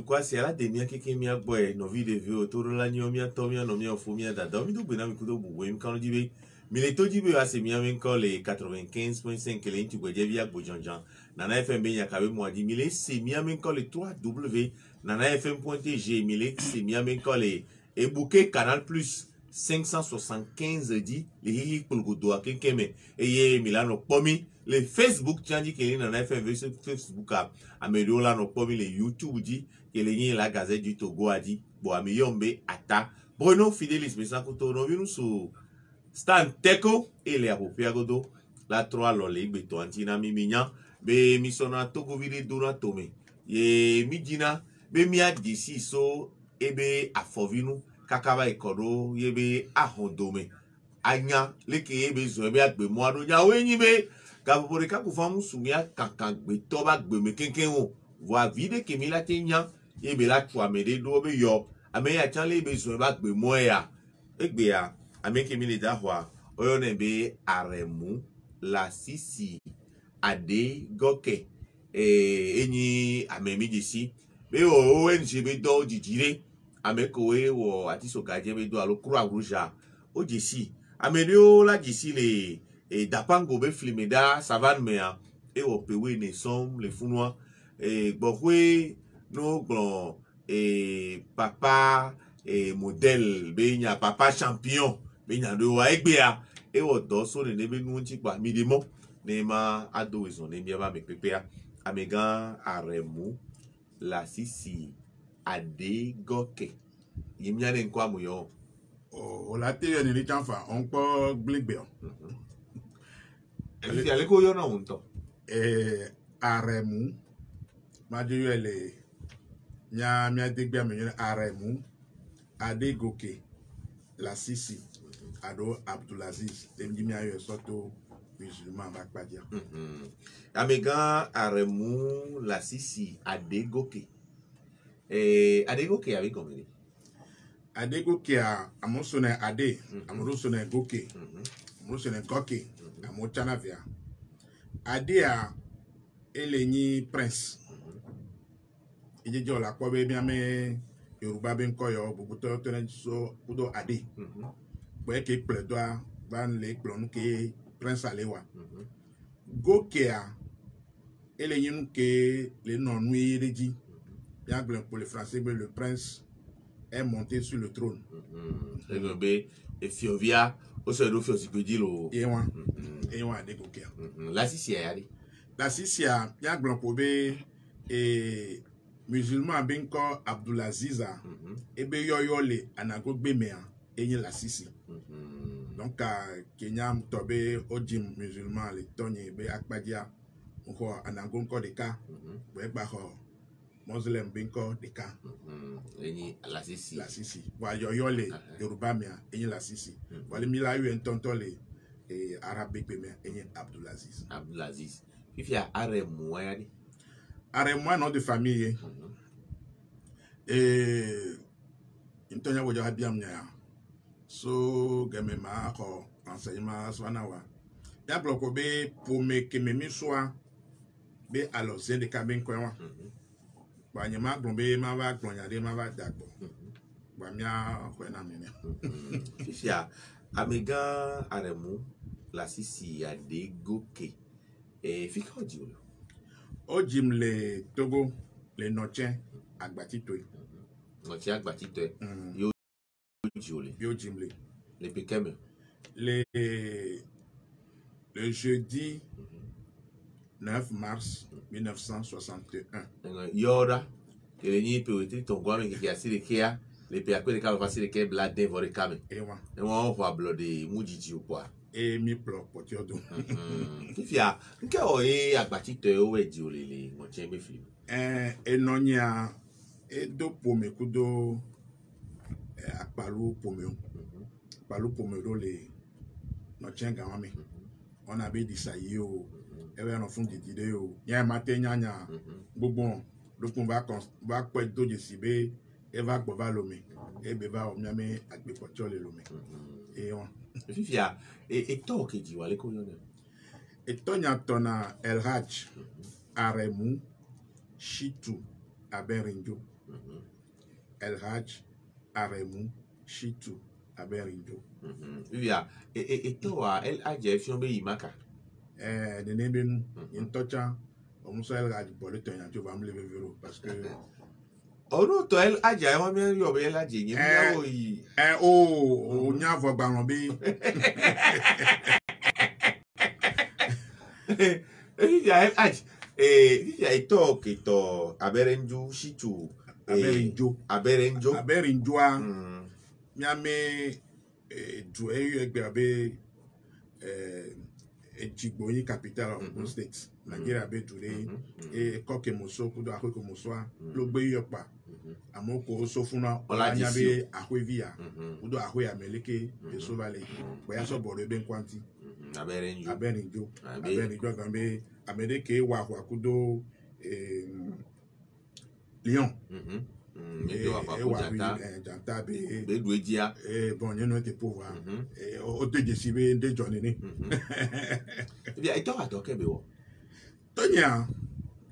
quoi c'est la demia qui mia boy no vidéo autour la nyomia tomia no mia fomia da domi do bena mi kudo buwe mi kan dibe mi le to dibe ase mia men ko le 95.5 le nti gweje via bojanjan nana fm be nya kabe mo di mi le se mia men ko le 3w nana fm.tg mi le se mia men ko le e bouquet canal plus 575 dit les hiki polgodo akenkeme eye milano pomi le Facebook tiandi kele na FM Facebook a amelio la no pomi le YouTube dit kele ni la Gazette du Togo a dit bo amiyombe ata Bruno Fidelis me sakoto no vinu su Stan Teko et les apopiagodo la 3 lole beto antina miminya be misona Togo vide dona tome ye midina be mia disi so ebe afovinu kakaba ikodo yebe ahondome anya leke yebe zo ebe agbe mo ado nya wenyi be kabore ka kufamu sumia kankan gbe to ba gbe me kenken o voa vide ke mi la tenya yebe la tu amede do be yo ame ya chan le be zo ebe agbe mo ya egbe ya ame ke mi le da hwa oyo ne be Aremu la sisi ade goke enyi ame mi disi be o enji be do jijire amekowe wo atiso gaje be do alo Croix Rouge o jesi amedio la jesi le dapango be flimeda savane mea e wo pewe ne som le funwa gbokwe no glon papa modèle be nya papa champion be nya do wa egbea e wo do so ne be nu nti pa midimo ne ma ado ezon ne bia ba me pepea amega Aremu la sisi ade goke yimyane nkwa muyo o la te ni li chanfa on po gligbe eli ale ko yo na unto Aremu majo ele nya mi adegbe mi Aremu ade goke la sisi ado Abdulaziz dem di mi ayo soto musulman ba padia amega Aremu la sisi ade goke Adegoke avec combien? Adegoke a amosone ade, amosone goke, amosone goke, amochana via. Ade a eleni prince. Ijejo la kwa be biame Yoruba ben koyo bubuto tene so kudo ade. Boye ke pledoa ban le plonu ke prince alewa. Goke a eleni ke le nonui reji. Bien pour les Français, le prince est monté sur le trône. Et Fiovia, au sein de Fiovia, et on a des coquins. La Sisia, la Sisia, bien pour et musulman ben ko Abdulaziz et be yoyole anago bemea et la Sisi. Donc Kenya tobe ojim musulman le tonye be akpadia ko anago ko de ka be ba ho Muslim binko deka eni la sisi wa yoyole Yoruba mia eni la sisi wale mila yu entonto le arabic be mia eni Abdulaziz fifia Aremu ayani Aremu nom de famille intonya wojo habiam nya so game ma ko enseignement swanawa ya bloko be pour me que me soa be alors de cabin kwa Banya ma glombe ma va glonyade ma va dagbo. Bamia ko na mene. Fifia amega Aremu la sisi ade goke. Fika odiolo. Ojim le Togo le noche agbatito. Noche agbatito. Yo odiole. Yo jimle. Le pekeme. Le jeudi 9 mars 1961. Yora, que le niño peut ton gomme qui a siri kia, les péaques de cave facile qui est blade dévoré came. Et on voit blodé mouditi ou quoi. Et mi plop potiodo. Fifia, que oye agbatite o e diolele, mon chembe film. Et nonia et do pome kudo akpalu pomeo. Palu pomero le no chenga mami. On avait dit ça yo. Ewe no fun didide o ya mate nyanya gbogbo dokun ba ko do je sibe e va gbo ba lomi e be ba o miame agbepo chole lomi e won fifia e to keji wale ko yone e to nya tona El Haj Aremu Shitu Aberinjo El Hadj Aremu Shitu Aberinjo. Via et toi El Hadj Fiombe Imaka. De Nebenu, in Tocha, on se El Hadj Boleton, tu vas me lever vélo parce que. Oh non, toi El Hadj, on vient de y El Hadj. Oh, on y a voix balambé. Via El Hadj. Via et toi qui to Aberinjo Shitu. Aberinjo. Aberinjoa. Miame du egbe Ejigboyi capital of Ogun State. Nigeria be today e koke moso kudo akoko moso lo gbe yopa. Amoko so funa olanya be ahwevia. Kudo ahwe ameleke de sovale. Boya so boro be nkwanti. Aberinjo gambe Amerike wa kudo Lyon. Janta be Douedia. Bon, il y a des pouvoirs. Au deux décibels de Johnny. Et toi, à toi, qu'est-ce que Tonya,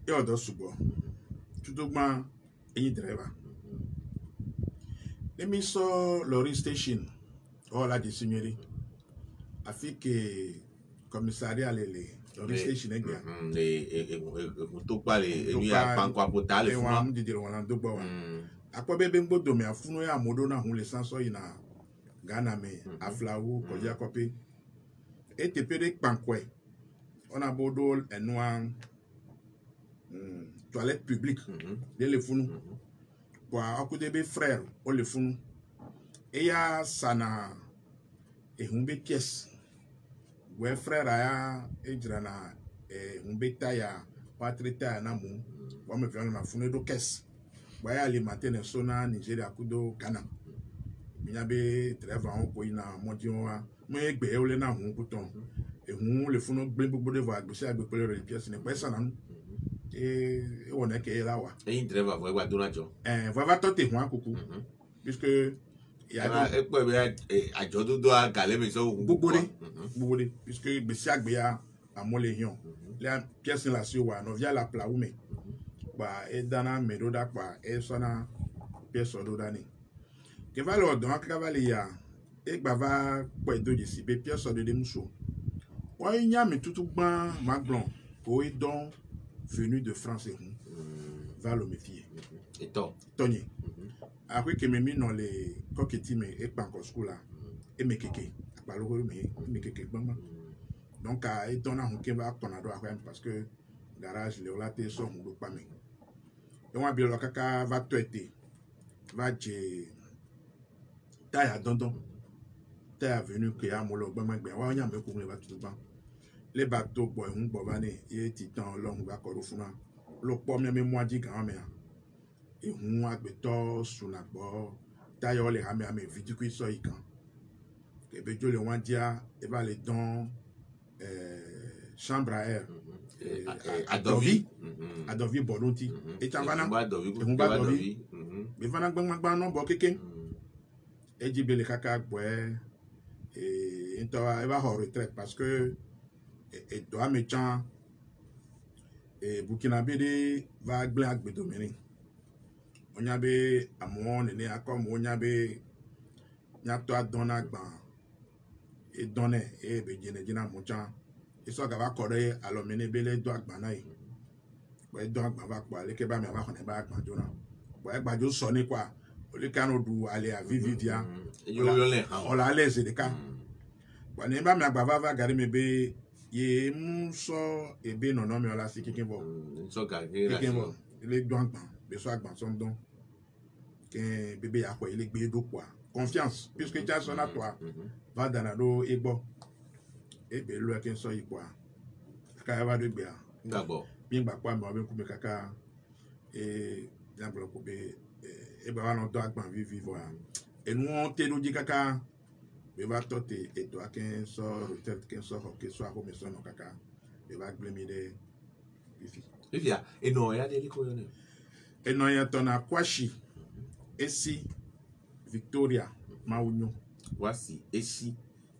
et au dos subo. Tout au moins, il y a des driver. Les mis Lorry Station, oh la dissimulée. Afin que commissariat les Lorry Station est bien. Tout pas les nuits à Panquapotal. Les gens disent qu'ils vont en deux bois. Akwa bebe mbodo me afuno ya modo na hun lesanso ina Ghana me aflawu koji akope etepede pankwe on a bodo enwa toilette publique de le funu kwa akudebe frère o le funu eya sana ehumbe pièce we frère aya ejrana ehumbe taya patrita na mu wa me fiana na funu do caisse Waya alimenter les sona Nigeria kudo Ghana. Minyabe treva on ko ina modionwa. Mo egbe ole na hun kuton. E hun le funo gbe gbogbo de va gbese agbe pele re pièce ne pesa na nu. E wona ke la wa. E in treva vo egba donajo. Va tote hun akuku. Puisque ya e pe be ajo do do agale me so gbogbo de puisque gbese agbe ya amolehion. La pièce la si wa no via la plaume. Ba edana medoda kwa esona peso dodani ke va lo don akavali ya e gba va po edo de sibe peso de muso o nya mi tutu gban maglon o e don venu de France va le métier et toi Tony après que me mi non les coquetti me e pa ko school la e me keke pa lo me keke gban donc a e don na hun ke va tonado akwa parce que garage le olate so hun do pa me et on a bien le caca va tuer va dire taille dondon taille venu que a molo gba gba wa nya me ko le va tout ban les bateaux boy hun bo bani e titan long va ko funa lo po mi moi di grand me e hun agbeto suna gbo taille o le ha me vidi ku so ikan e be jo le wan dia e va le don chambre à air Adovi Bolonti et Tavana Adovi mais Vana Gbangba non bo keke e jibe le kaka boy et into eva hors retraite parce que et doit méchant et Burkinabe de va gble agbe domini onyabe amon ne akom onyabe nyato adona gban et donner et be jena mocha et so ga va kore alomene bele do agban na yi we do agban va pa le ke ba mi aba kon ba agban jona we gba jo so ni kwa o le kanu du ale a vivivia yo le ha o la le se de ka wa ni ba mi agba va gari me be ye mu so e be no mi ola si kikin bo so ga ge bo le do agban be so agban so don ke bebe ya ko ile gbe do kwa confiance puisque tu as son à toi va dans la do e bo e be lo ke so ipo a ka va do gbe a ngabo bi ngba pa mo be ku be kaka e ya blo ko be e ba wa no do agban vivo a e nu te lo di kaka be va tote e to aken so retraite ken so ho ke so a ko me so no kaka be va gbe mi de vivia e no ya de liko yo ne e no ya to na kwashi esi Victoria Maunyo wasi esi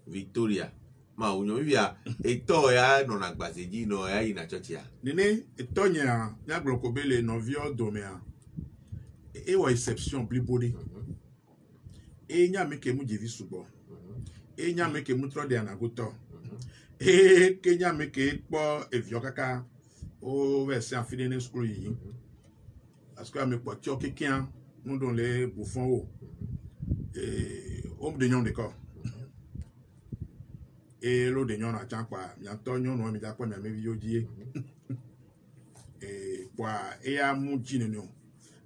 Victoria Maunyo vivia e to ya no na gbaseji no ya ina church ya nene e to nya nya gloko bele no vio domea et wa exception blibode et nya me ke mu jevi subo et nya me ke mu tro de anagoto et ke nya me ke po evio kaka o verse en fini school yi parce que me po ti o kekian nous don les bouffons o et homme de nyon de corps et l'eau de nyon a chan kwa mi ato nyon no mi da kwa mi ame video die et kwa e a mu jine no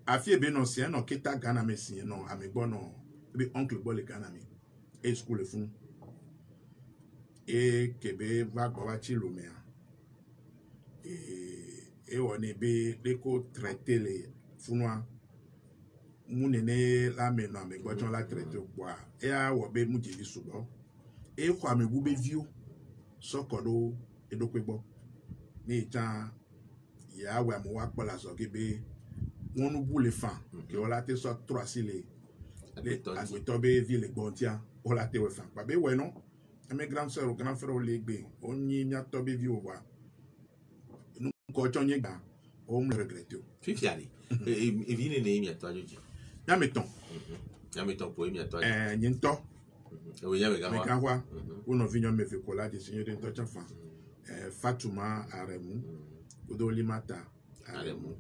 afie be no se no kita Ghana me si no ame gbo no be oncle bo le Ghana me e school fun e kebe va gbo wa chi lo me e woni be le ko traiter le funwa mu nene la me no ame gbo chon la traiter kwa e a wo be mu jili subo e kwa me bu be view sokodo edokwe ni tan ya wa mo wa pola so gebe wonu bu le fan ke ola te so 3 si le agbeto be vi le gbontia ola te we fan pa be we no mes grand sœur grand frère o le gbe onyi nya to be vi o wa nu ko chonye gba o mo regrette o fifiali e vini ne mi ato ajoji ya meton po mi ato nyin to o ya me gawa uno vinyo me fe kola de seigneur de to chafa Fatuma Aremu Odoli Mata Aremu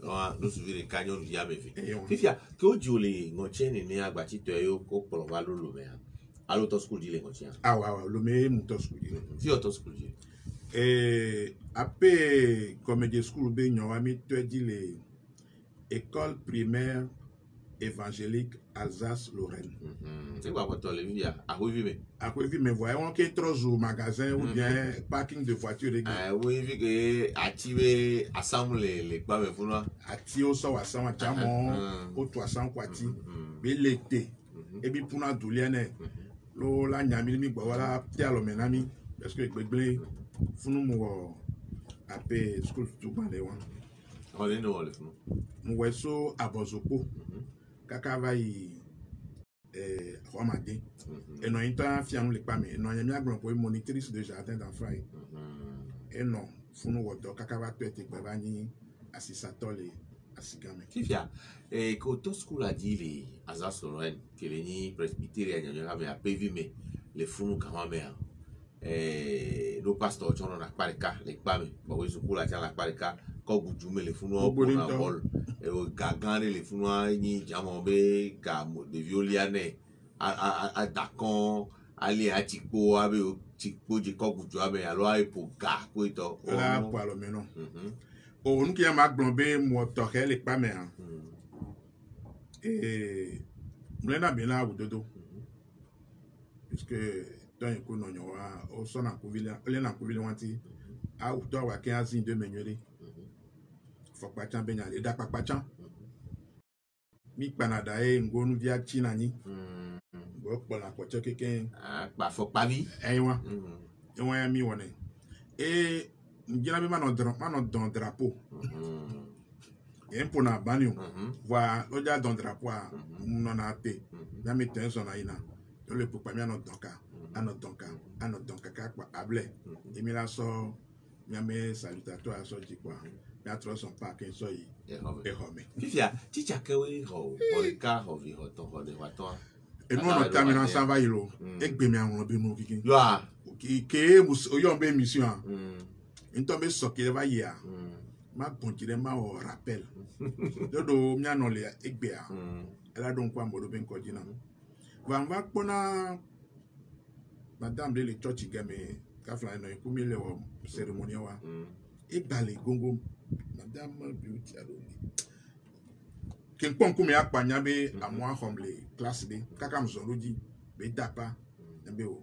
no suvire canyon ya me fe fifia ke o jole ngochene ne agbati to yo ko polo lo me alo to school dile ngochia wa lo me mu to school dile ti o to school dile après comédie school be nyon wa mi to dile école primaire évangélique Alsace-Lorraine. C'est quoi votre vivia à Ouivi mais voyons qu'il y a trop au magasin ou bien parking de voiture. Oui, vu que activer assemble les pas mais pour nous. Activer ça ou ça on chamon au 300 kwati. Mais l'été et puis pour nous doulienne. Lo la nyamili mi voilà tia lo menami parce que gbegble funu mo apé school tout bandé wan. On est no le funu. Mo weso abozopo. Kaka va y Romade et non inta fiam le pas mais non y a bien pour monitrice de jardin d'enfants et non funu wodo kaka va tete gba ni assisato le asigame fifia et ko to school a dit les Alsace-Lorraine que les ni presbytère ya nyanga me apevi me le funu kama me lo pasteur chono na parika le pa me bo we school a la parika ko gujume le funu o na bol e o gagande le funu ni jamombe ga de violiane a dakon ali a tikpo abe o tikpo je ko guju abe alo a epo ga ko ito la po alo me no o nu ki ma gbonbe mo to ke le pa me han mlena bien la wudodo puisque dans un coup non wa o so na kuvile le na kuvile wanti a uto wa ke azin de menyore fo pa chan benya le da pa chan mi Canada e ngonu via china ni bo po la ko che keken pa fo pa vi wa e wa mi woni e njina be mano don drapeau e pour na banio wa lo ja don drapeau a no na te na mi tenso na ina to le pour pa mi no donka ano donka ka kwa able e mi la so mi ame salutatoire so ji kwa mi atro son pa ken so yi e home fifia chicha kewe ho ka ho vi ho to ho de wa to e no no tamina san va yilo e gbe mi awon be mo kikin yo a ke o yo be mission nto be so ke va ya ma bonjire ma o rappel dodo mi anole egbe a ela don kwa mo do ben ko jina va pona madame le church game kafla no ikumi le o cérémonie wa e bale gongo madame beauty aloni ken pon kumi apanya be amwa humble classe be kaka mzoroji be dapa be o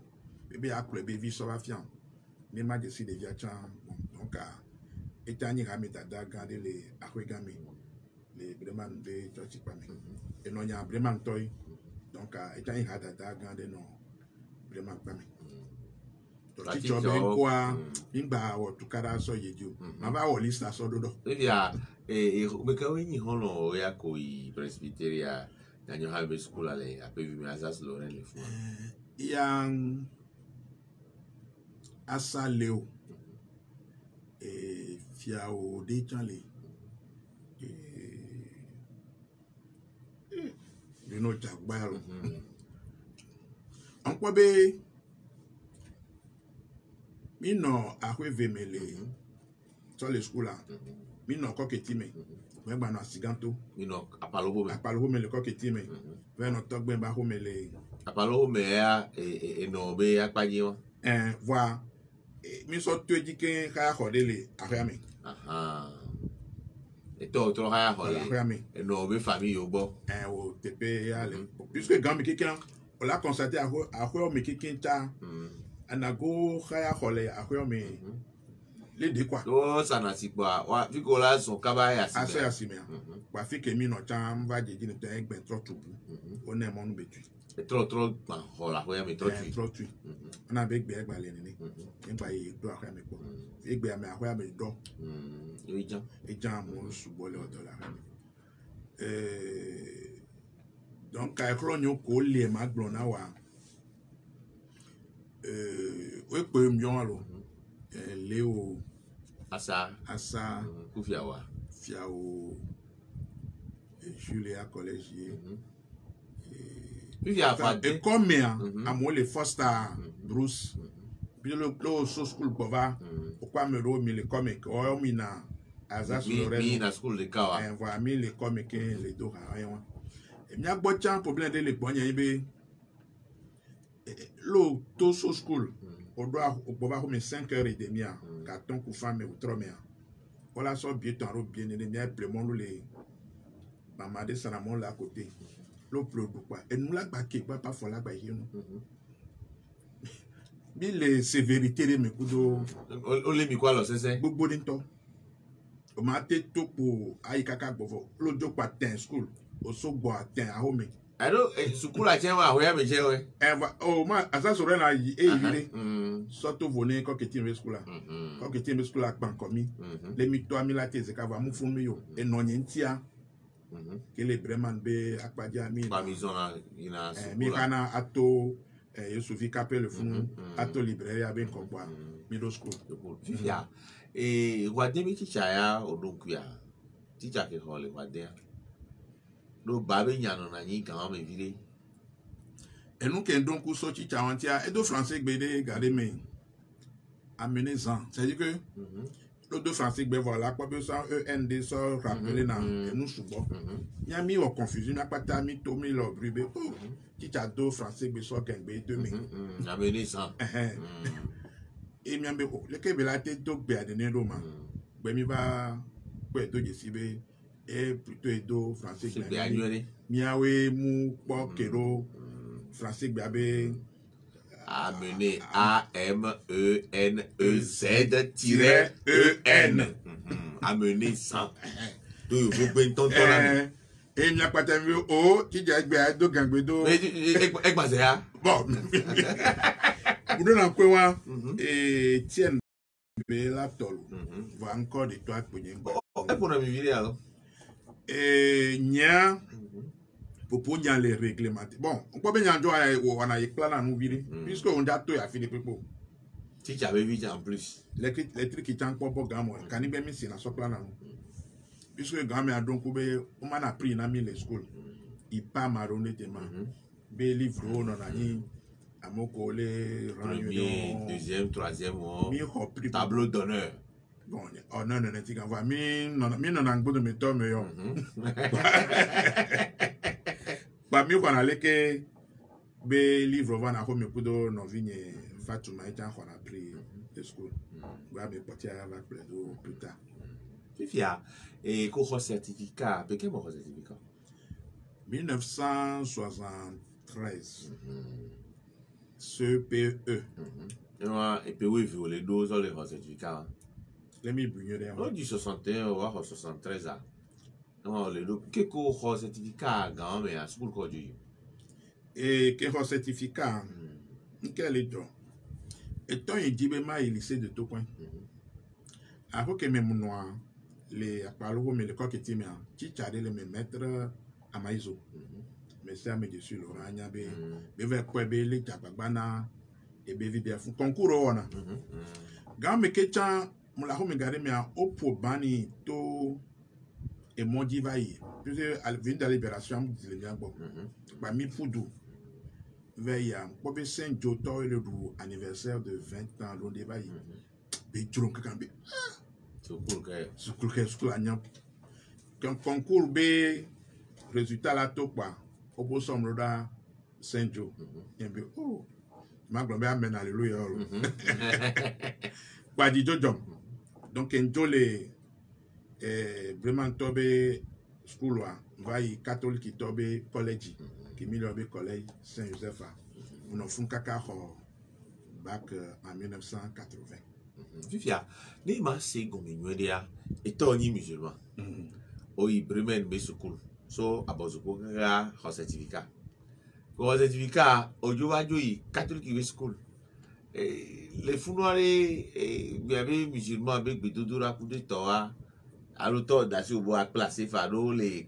be akle be vi so va fian ni majesty de via chan donc etani rameta da garder les akwegami les vraiment de church pa me e no nya vraiment toy donc etani hada da garder no vraiment pa me teacher be kwa ngba o tukara so yeju ma ba wo list so dodo ya me ka weni hono ya ko i presbyteria danyo high school ale apevi me Alsace-Lorraine le fu yang asaleo fiao de chale no jagbalo on kwa be mi no ahwe vemele sur les school là mi no ko ketime me gba no asiganto mi no apalo me le ko ketime ve no togbe ba ho mele apalo me ya no be apaji won voir mi so to ejike ka hodele ahwe mi et toi ha ho le no be famille yo bo o tepe ya le puisque gambi kikan on l'a constaté ahwe mi kikin ta anago khaya hole ahwe mi le de quoi ça na si quoi wa fiko la son kaba ya si aso ya si me wa fike mi no cham va je jini te egbe tro tubu o ne mo nu betu trop pa hola ho ya mi trop tu na be egbe egba le ni ngba yi do ahwe mi po egbe ya mi ahwe mi do ejan mo subo le odo la donc ka ekro nyo ko le ma gbon na wa we pe mi on lo Léo Assa Koufiawa Fiao Julia Collège et comme à moi les Foster Bruce puis le school bova pourquoi me ro mi le comic o mi na azas mi na school de kawa voilà mi le comic les do ha e mi agbo chan problème de le ponya ibe lo to so school on doit au 5h30 carton pour femme ou trop bien voilà ça bien temps bien et bien plein les maman de sanamon là à côté l'eau pleut quoi et nous la baquer pas faut la baquer mais les sévérités de mes coups on les mi quoi alors c'est beaucoup de temps on m'a été tout pour aïe kaka bovo l'autre quoi ten school au so bois ten à home alors school a tient wa hoya me je we oh ma asa so na yile surtout voner ko ketin school là ko ketin school là pan komi les mi to mi la teze ka va mu fun mi yo e no nyentia que les breman be akpadia mi ba mi zona ina mi kana ato Yosufi Kapel le fun ato librairie ben ko kwa middle school ya wade mi teacher ya odonkuya teacher ke hole wade lo babe nyano na nyi kan me vile et nous qui donc so teacher antia et do français gbede garder me amener ça c'est à dire que le deux français gbe voilà quoi besoin END so rappeler na et nous subo nya mi o confusion na pata mi to mi lo bribe teacher do français gbe so kan gbe 2000 amener ça et mi ambe le ke be la te do gbe adene do ma gbe mi ba gbe do je sibe et plutôt edo français gbe miawe mu po kero français gbe abe amener AMENEZ-EN amener ça to yo gbe nton ton la et mi apata mi o ti je gbe do gangbe do e gba se ya bon budo na kwe wa tien be la tolo va encore de toi penye e pour na mi vile alors nya pour nya les réglementer bon on peut bien njo on a plan na nous vile puisque on da to ya fini pepo si tu avais vu en plus les trucs qui t'en popo gamo kani be mi si na so plan na puisque gamme a donc be on m'a appris na mi les school il pas marronné tellement be livre on a ni amoko le premier deuxième troisième tableau d'honneur bon oh non tu kan voir mi non ngbo de me to me yo ba mi ko na leke be livre va na ko me kudo no vigne Fatuma et on a pris de school va me porter à la plus tard fifia et ko certificat pe ke mo certificat 1973 CPE et puis oui les deux ont les certificats les mi bunyo de on dit 61 ou 73 ans non les deux que ko certificat grand mais à school ko du et que certificat quel est donc et ton il dit ma lycée de tout point après que même noir les apalo mais le coq était bien chichade le me mettre à maiso mais ça me dessus le ranya be vers quoi be le jabagana et be vide fu concours ona ga me kecha mula ho me gare me a opo bani to et mon dit va y puisque à vient de la libération de bien bon ba mi poudou veille pour be Saint Joto le anniversaire de 20 ans l'on débat y be tron kan be sukul anya quand concours be résultat la to pa obo somlo da Saint Jo et be oh ma glombe amen alléluia pa di jojom donc en jole vraiment tobe school wa vai catholique tobe college qui milobe collège Saint-Joseph on a fait kaka bac en 1980 Fifia ni ma se gomi nwedia eto ni musulman o Bremen be school so abozuko ga ho certificat ojo wajo yi catholic be school les funoire bien musulman be gbedodora ku de to wa aloto dasi obo a placer fado les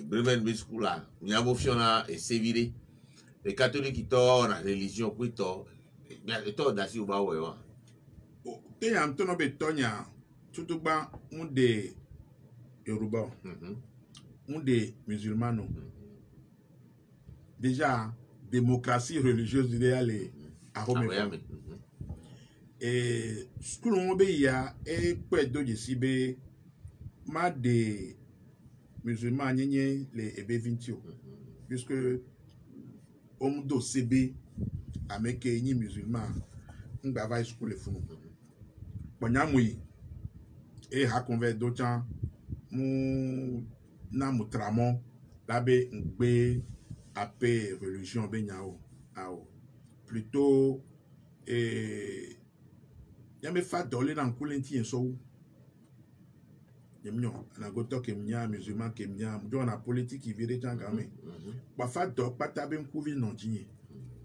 Bremen be school la nyamo fiona e sevire les catholiques to na religion ku to dasi obo we wa te am to no be tonya tutuba unde Yoruba unde musulmano déjà démocratie religieuse idéale à Rome et school on be ya e pe do je sibe ma de musulman nyenye les ebe 20 puisque on do cb ameke ni musulman ngba va school le funu ponyamui e ha convert do chan mu na mutramo labe ngbe ape religion be nyao ao plutôt yame fa dole na nkulenti enso yemnyo na go to kemnya musulman kemnya mdo na politique vire tanga me ba fa do pata be nkuvi no jinye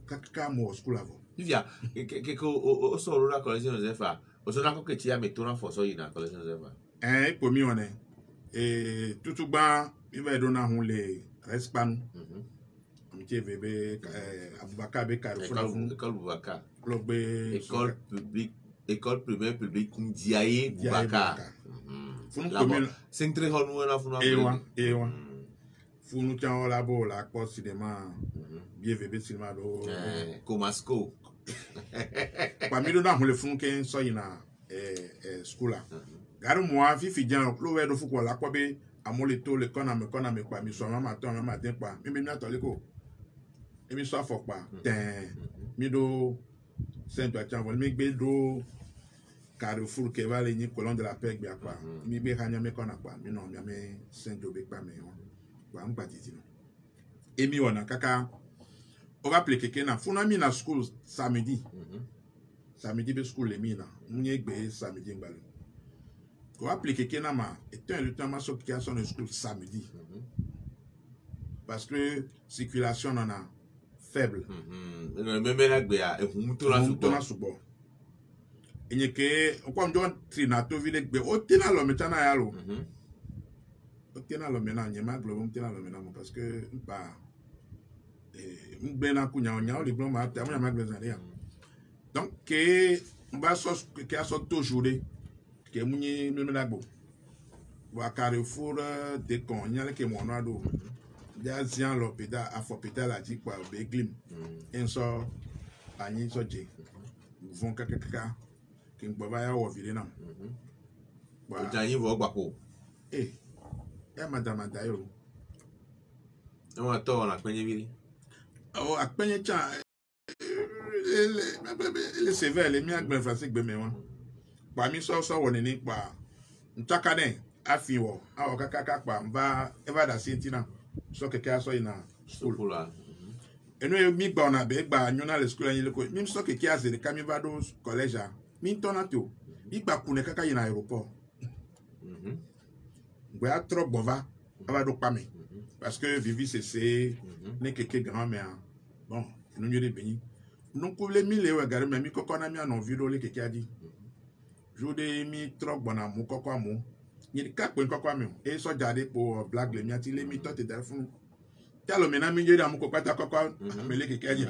kaka mo school avo Vivia que o so la collection Joseph o so na ko ke ti ametona for so ina collection Joseph po mi one tutu gba mi be do na hun le respanu mtie bebe Abubakar be Carrefour école Boubacar logbe école primaire publique Ndiaye Boubacar funu commune centre honu na funu ewa funu tan la bo la ko cinéma bien bebe cinéma do Comasco pa mi do na hun le funu ken so ina school la garu mo afi fi jan lo we do fu ko la ko be amole to le kona me pa mi so ma to ma den pa mi be mi atole ko emi so afọ pa ten mi do Saint Joachim vol mi gbe do Carrefour ke va le ni colonne de la paix gbe pa mi be hanya me kona pa mi no mi ame Saint Jobe pa me won wa ngba titi no emi wona kaka o va appliquer ke na funa mi na school samedi be school le mi na nyi gbe samedi ngbalu o va appliquer ke na ma etant le temps ma so ki a son school samedi parce que circulation on a faible même la gbea e hu to la subo enye ke o kwa ndo trina to vile gbe o tena lo metana ya lo o tena lo mena nyema globo tena lo mena parce que ba ngbe na kunya onya o le gbo ma ta mo ma gbe zan ya donc ke mba so ke a so toujours ke munyi no na gbo wa Carrefour de konya le ke mo no ado ya zian l'hôpital à l'hôpital a dit quoi be glim en so ani so je vont kaka ki ngba ba ya wo vile na o jan yin vo gba ko madame dayo e won to na penye biri o apenye cha le sévère le mi agbe français gbe me won pa mi so woni ni pa ntaka den afiwo awo kaka pa mba eva da sentina so keke aso ina school la eno mi gba na be gba nyona le school yin le ko mi so keke azere kami vado college mi tona to igba kune kaka yin aéroport gbe atro bova avado pame parce que vivi c'est ne keke grand mère bon nous nyode beni non ko le mi le wa gare mi koko na mi anon video le keke adi jode mi tro bona mu koko amu ni ka pe koko amu e so jade po black le mi ati le mi to te telefone talo mena mi jode amu ko pata koko me le keke adi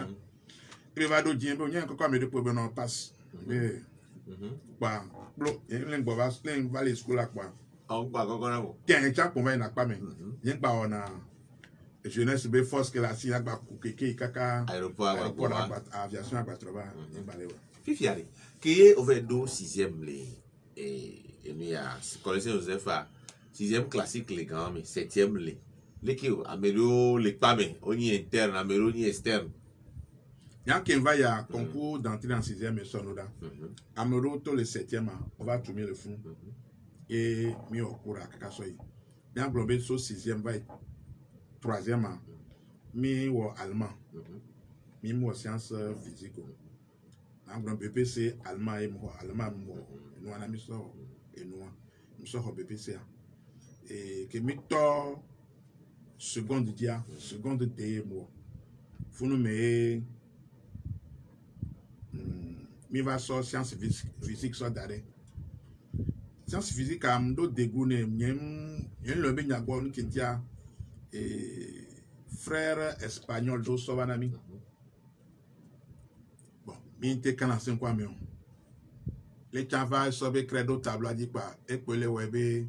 e va do jin bo nyen koko me de po be no pass pa blo en gbo va valley school akwa On va encore là. Tiens, tu as convaincu n'a pas même. Rien pas on a jeunesse be force que la si a ba keke kaka aéroport aviation à Batroba balé. Fifiari. Qui est au 6e les et nous a collection Joseph 6e classique les grands mais 7e les qui amélo les pas mais on y interne amélo ni externe. Il y a qui va y a concours d'entrée en 6e et sonoda. Amélo tout le 7e on va tourner le fond. Et mi au cours à Kakasoy. Bien globé sur 6e va être 3e mi ou allemand. Mi ou sciences physiques. En grand BPC allemand et moi allemand nous on a mis ça et nous sommes au BPC et que mi to seconde dia seconde de moi. Faut nous mettre mi va sur sciences physiques ça d'arrêt. Sciences physiques à m'do dégoûté n'yem le bien d'abord nous qui dia et frère espagnol do Sovanami. Bon, mi te canassin quoi mais les travail sauver credo tableau dit quoi et pour les web et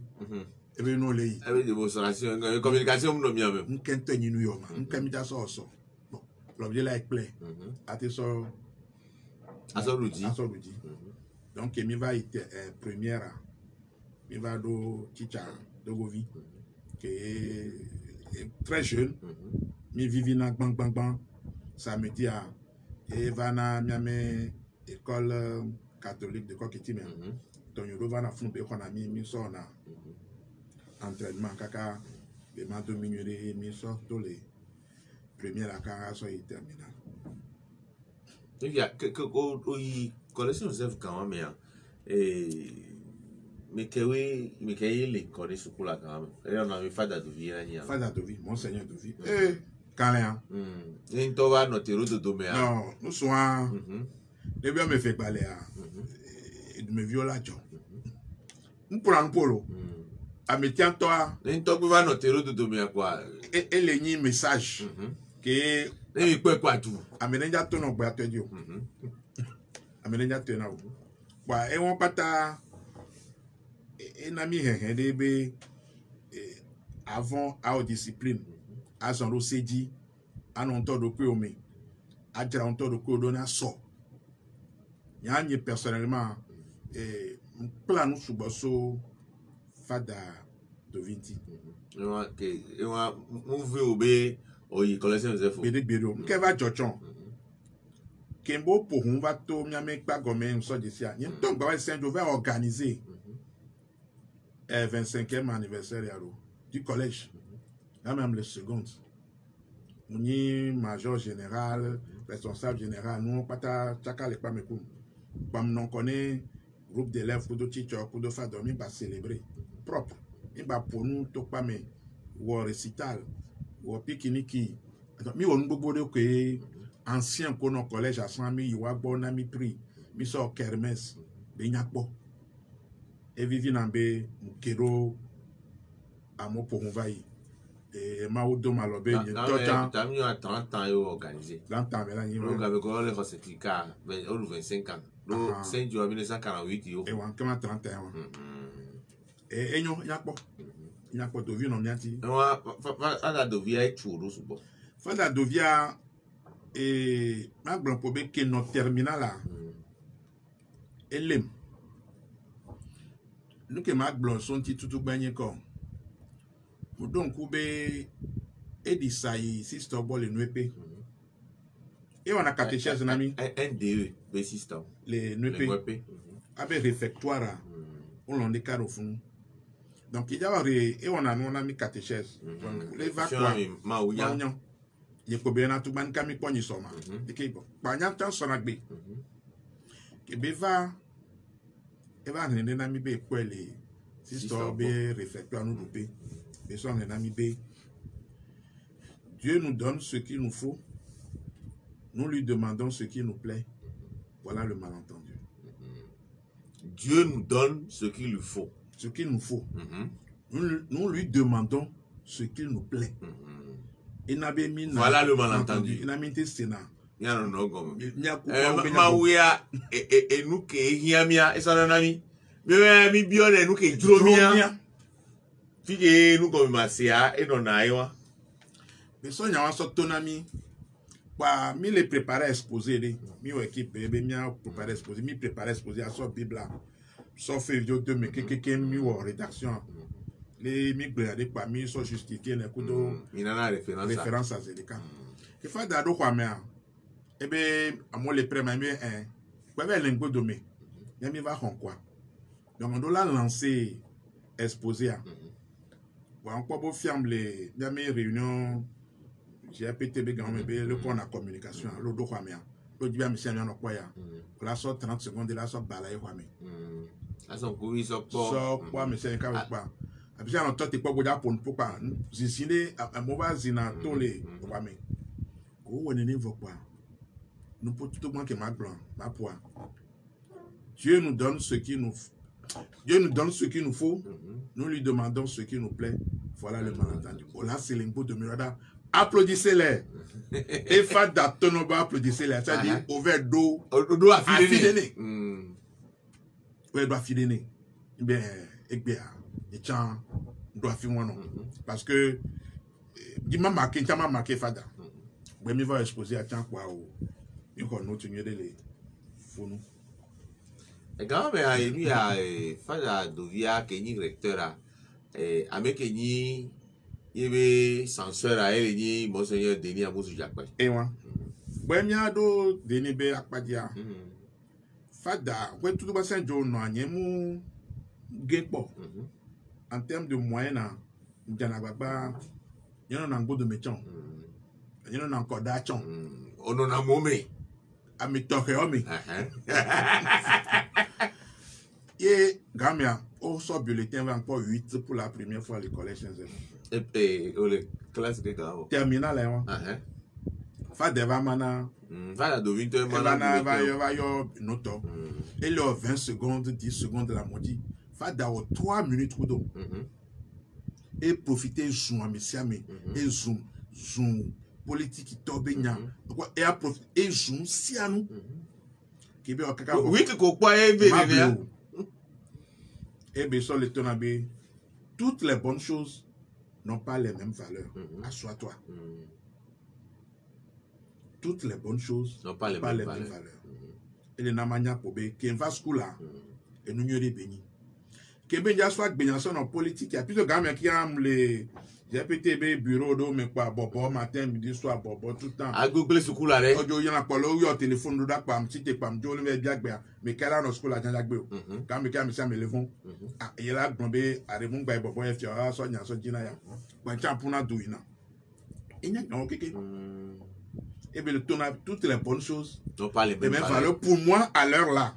nous les avec démonstration communication nous bien même. On kente ni New York on kamita so so. Bon, l'objet là est plein. Até so Asoludi. Donc mi va être première mi va do Chicha de Govi qui est très jeune. Mi vivi na bang bang bang ça me dit à et va na miame école catholique de Kokiti même. Donc yo va na fun be ko na mi so na entraînement kaka be ma dominer mi so tous les première à so est terminal. Il y a que collection Joseph quand même mais que les connaissent pour la gamme. Et on a mis Fada de vie là. Fada de vie, monseigneur de vie. Calin. Il t'ova notre héros de domaine. Non, nous sommes. Les bien me fait parler et de me violer. Nous prenons polo. À me tiens toi. Il t'ova notre héros de domaine quoi. Et les ni message que. Et il peut quoi tout. À me déjà ton nom pour te dire. À me déjà ton nom. Bah et on pata. Et nami hende avant à discipline à son rosedi à non temps de kuome à dire on temps de kodona so y personnellement plan nous sous basso Fada de Vinti et on move obé o y collection Joseph bédo que va jochon Kembo pour on va to miame pas gomen so d'ici y donc ba Saint-Jovin organiser 25e anniversaire du collège, là même le second. Nous sommes major général, responsable général, nous pas chacun les pas me comme. Comme nous connaît groupe d'élèves pour de teachers pour de faire dormir va célébrer propre. Et bah pour nous tout pas mais ou récital ou pique-nique. Mi on beaucoup de que ancien qu'on au collège à 100 000 ou à bon ami prix, mi sort kermesse, benyakbo. Et vivi nambe mukero amo pour envahir et maodo malobe ni tota t'as mis à 30 ans organisé 30 ans là il y avait quoi les certificats 25 ans le 5 juin 1948 yo et on comment 31 et enyo yakpo to vi no miati Fada de vie est choudo subo Fada de via et ma grand pobe que no terminal là elem nous que Marc Blanc sont tout bagné comme donc oubé Edisaï sister bol nuepé et on a catéchèse nami NDE be sister les nuepé avec réfectoire on l'en décale au fond donc il y a et on a non ami catéchèse les va quoi maouya il ko bien tout ban kami poni soma et que bon bagna tan sonagbe que beva Eva n'est nami be kwele sister be réfectoire nous doupé et son nami be Dieu nous donne ce qu'il nous faut, nous lui demandons ce qui nous plaît. Voilà le malentendu. Dieu nous donne ce qu'il lui faut. Ce qu'il nous faut. Nous lui demandons ce qu'il nous plaît. Voilà le malentendu. Il a mis des sénats. Il y a un gomme. Maouya et nous qui hiamia et son ami. Mais mi biole nous qui dromia. Fije nous comme Massia et non aïwa. Mais ça, il y a un sort tonami. Bah, mi les préparer à exposer, mi ou équipe, mi a préparé à exposer, mi préparer à exposer à son Bible là. Sauf vidéo de mais quelqu'un mi ou rédaction. Les mi regardez pas mi sont justifiés les coups de. Il en a référence à Zédeka. Il faut d'ado quoi mais eh ben à moi les prêts mais un. Quoi ben l'ingo de me. Yami va en quoi. Donc on doit la lancer exposer à. Bon on peut pas fermer les yami réunion. J'ai PTB quand même le point de communication le do quoi mais. Le dit bien monsieur on quoi ya. La sort 30 secondes la sort balaye quoi mais. La son courir sort pas. Sort quoi monsieur quand pas. Après on tente pas goda pour pas zisiner à mova zina tous les quoi mais. Ko woni ni vo quoi. Nous peut tout manquer ma blanc, ma poids. Dieu nous donne ce qu'il nous faut. Nous lui demandons ce qui nous plaît. Voilà le malentendu. Oh là, c'est l'impôt de Mirada. Applaudissez-les. Et Fada Tonoba, applaudissez-les. C'est-à-dire, au verre d'eau. D'eau affilée. Oui, d'eau affilée. Eh bien, et tiens, doit faire moi non. Parce que, il m'a marqué Fada. Mais il va exposer à tiens quoi. Il va nous tenir les fous. Et quand même, il y a Fada Dovia, qui est recteur, avec qui il y avait censeur à elle, Monseigneur Denis Amoussou Jacques. Et moi, ben il y a d'autres Denis B. Akpadia. Fada, ouais, tout le bassin de non, il y a mon guépo. En termes de moyens, il y a un peu de métier. Il y a encore d'argent. On en a momé. À mes toqués, et Gamia, au sort bulletin, va encore 8 pour la première fois à l'école Saint-Zéro. Et les classes de Gao. Terminal, hein. Fada va mana. Fada Dovinto, va noto. Et là, 20 secondes, 10 secondes de la moitié. Fada 3 minutes ou donc. Et profiter zoom à Messiame. Et zoom. Politique qui tombe bien. Et à profiter. Et zoom si à nous. Qui veut que oui, que quoi est bien. Et bien, sur le tonabé, toutes les bonnes choses n'ont pas les mêmes valeurs. Assois-toi. Toutes les bonnes choses n'ont pas les mêmes valeurs. Et les namanya pobe, qui va là, et nous n'y béni. Qui est bien soit bénissant en politique, il y a plus de gamins qui aiment les GPTB, bureau d'eau, mais quoi, bobo, matin, midi, soir, bobo, tout le temps. À Google, ce coup-là, hein. Il y a pas le téléphone, nous d'accord, petit et pas, je le vais dire, mais quelle a nos schools à Jean-Jacques Béo. Quand me levons, il y a là, bombé, à Raymond Bay, bobo, et Fiora, Sonia, Sodina, quand tu as pour la douina. Il n'y a qu'un ok. Et bien, toutes les bonnes choses n'ont pas les mêmes valeurs pour moi à l'heure là.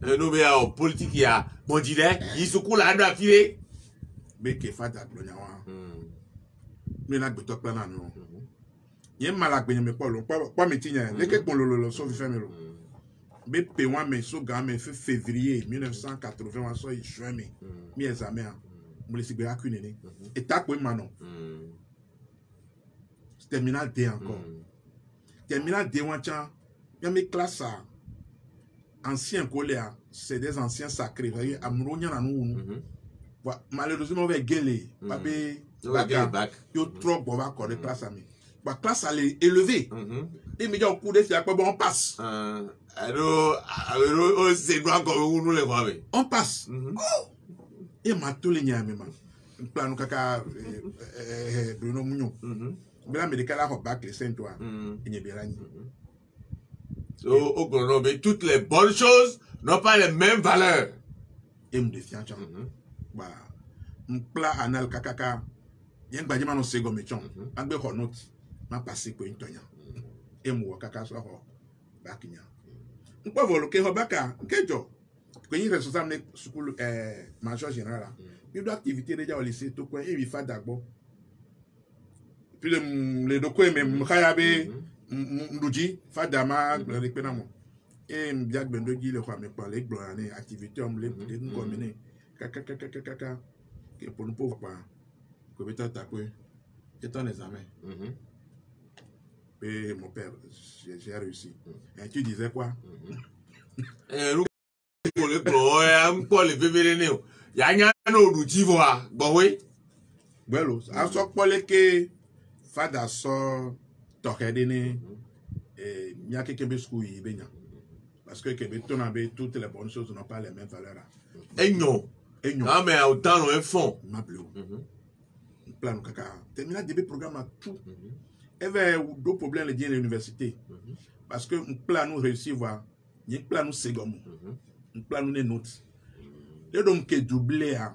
Nous, mais en politique, il y a mon gilet, il se coule à la filer. Mais qui est fait à Glognawa. Mais là, tu as plein de non. Il y a un malade, mais pas me tiens. Les que le sauf fait me. Mais P1, mais ce gars, mais février 1980, soit il juin, mais mes amis, me laisse bien qu'une année. Et t'as quoi, Manon? Terminal D encore. Terminal D, il y a mes classes anciens collègues, c'est des anciens sacrés. Vous voyez, malheureusement, on va gueuler. Il y a trop de classe à moi. La classe elle est élevée. Et mais au coup de c'est on passe. Alors, c'est droit comme nous les voyons. On passe. Et ma tous les niais même. Plan kaka Bruno Mugnon. Mais là, médical a bac les 5 toi. Il n'y a bien au chrono, mais toutes les bonnes choses n'ont pas les mêmes valeurs. Et me défie. Bah, un plat anal kakaka. Il y a un badiment dans ce goméchon. Un peu de note. Ma passé pour une tonya. Et moi, kaka soit bakinya. On peut voir le que Robaka. Quel job? Quand il est responsable de major général, il doit activité déjà au lycée. Tout quoi, il fait d'abord. Puis les deux coins, même Khayabe, Mdoudji, Fadama, le Pénamo. Et Mbiak Bendogi, le roi, mais par les gloires, activité, on les nous communer. Kaka, pour nous pauvres pas. Comme étant tapé, étant les amis. Et mon père, j'ai réussi. Et tu disais quoi? Pour les gloires, pour les bébés, Ya nya no du chivoa, boy. Bueno, a so que fada so tokedene mia kebe school yi benya. Parce que kebe tonabe toutes les bonnes choses n'ont pas les mêmes valeurs. Enyo. Ah mais autant on est fond. Ma bleu. Plan kaka. Termina début programme à tout. Et vers deux problèmes les à l'université. Parce que un plan nous réussit voir, un plan nous second. Un plan nous notes. Et donc que doublé à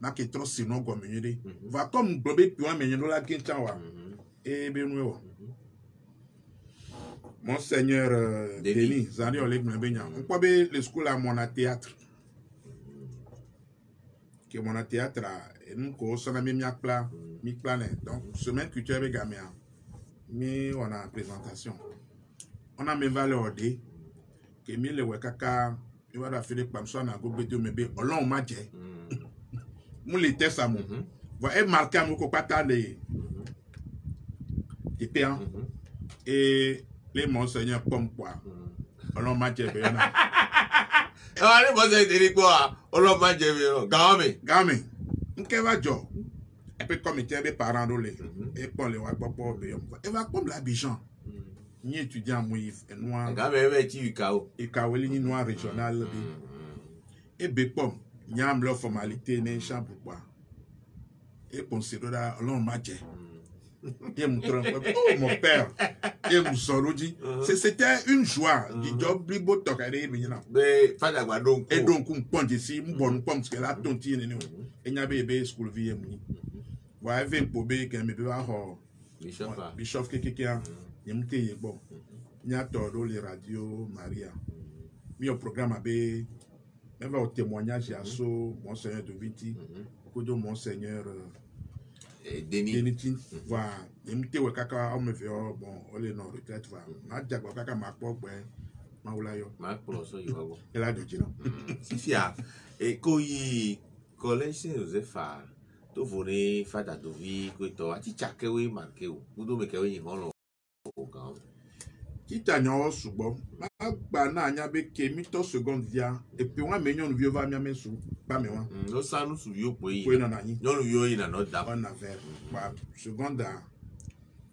na que trop sinon comme une va comme globé puis mais nous la quinta wa. Et bien nous. Monseigneur Denis, Zandi Oleg Mbenya. On peut be le school à mon théâtre. Que mon théâtre et nous ko sona mi plan donc semaine culturelle be gamia. Mi on a présentation. On a mes valeurs de que mi le wekaka il va faire comme ça na go bedo mebe olon ma je. Mou les tests à mon. Va marquer mon ko pata les péans et les monseigneurs comme quoi. Olon ma je be na. Allez, moi c'est dire quoi? Olon ma je game. Nke va jo. Et puis comme il des parents dolé et pour les wa papa be. Et va comme l'Abidjan. Ni étudiant moïf et noir. Et kaweli ni noir régional et bepom nyam leur formalité ne chambre quoi. Et considérer l'on matché. Et mon père et mon sorodi. C'était une joie du job blibo tokare bien. Et donc on point ici, on bon pomme parce que là tonti ne et nya bébé school vie muni. Wa even pobe que me be wa ho bishop kekekia yemte bon. Nya todo les radio Maria. Mi au programme abe même au témoignage à so monseigneur de Viti, beaucoup monseigneur Denis va yemte we kaka o me fait bon on les non retraite va na jagwa kaka makpo gbe ma wula yo ma pro so yo go et là de jina sifia e ko yi collège Josepha to vore fada do vi ko to ati chakewe marke o budo me kewe yin holo o gan Tita nyo subo ba na anya be ke mito seconde via et puis on menyon vieux va mia mesu ba me wa no sanu su yo po yi na nani no yo yi na no da on a ver ba seconde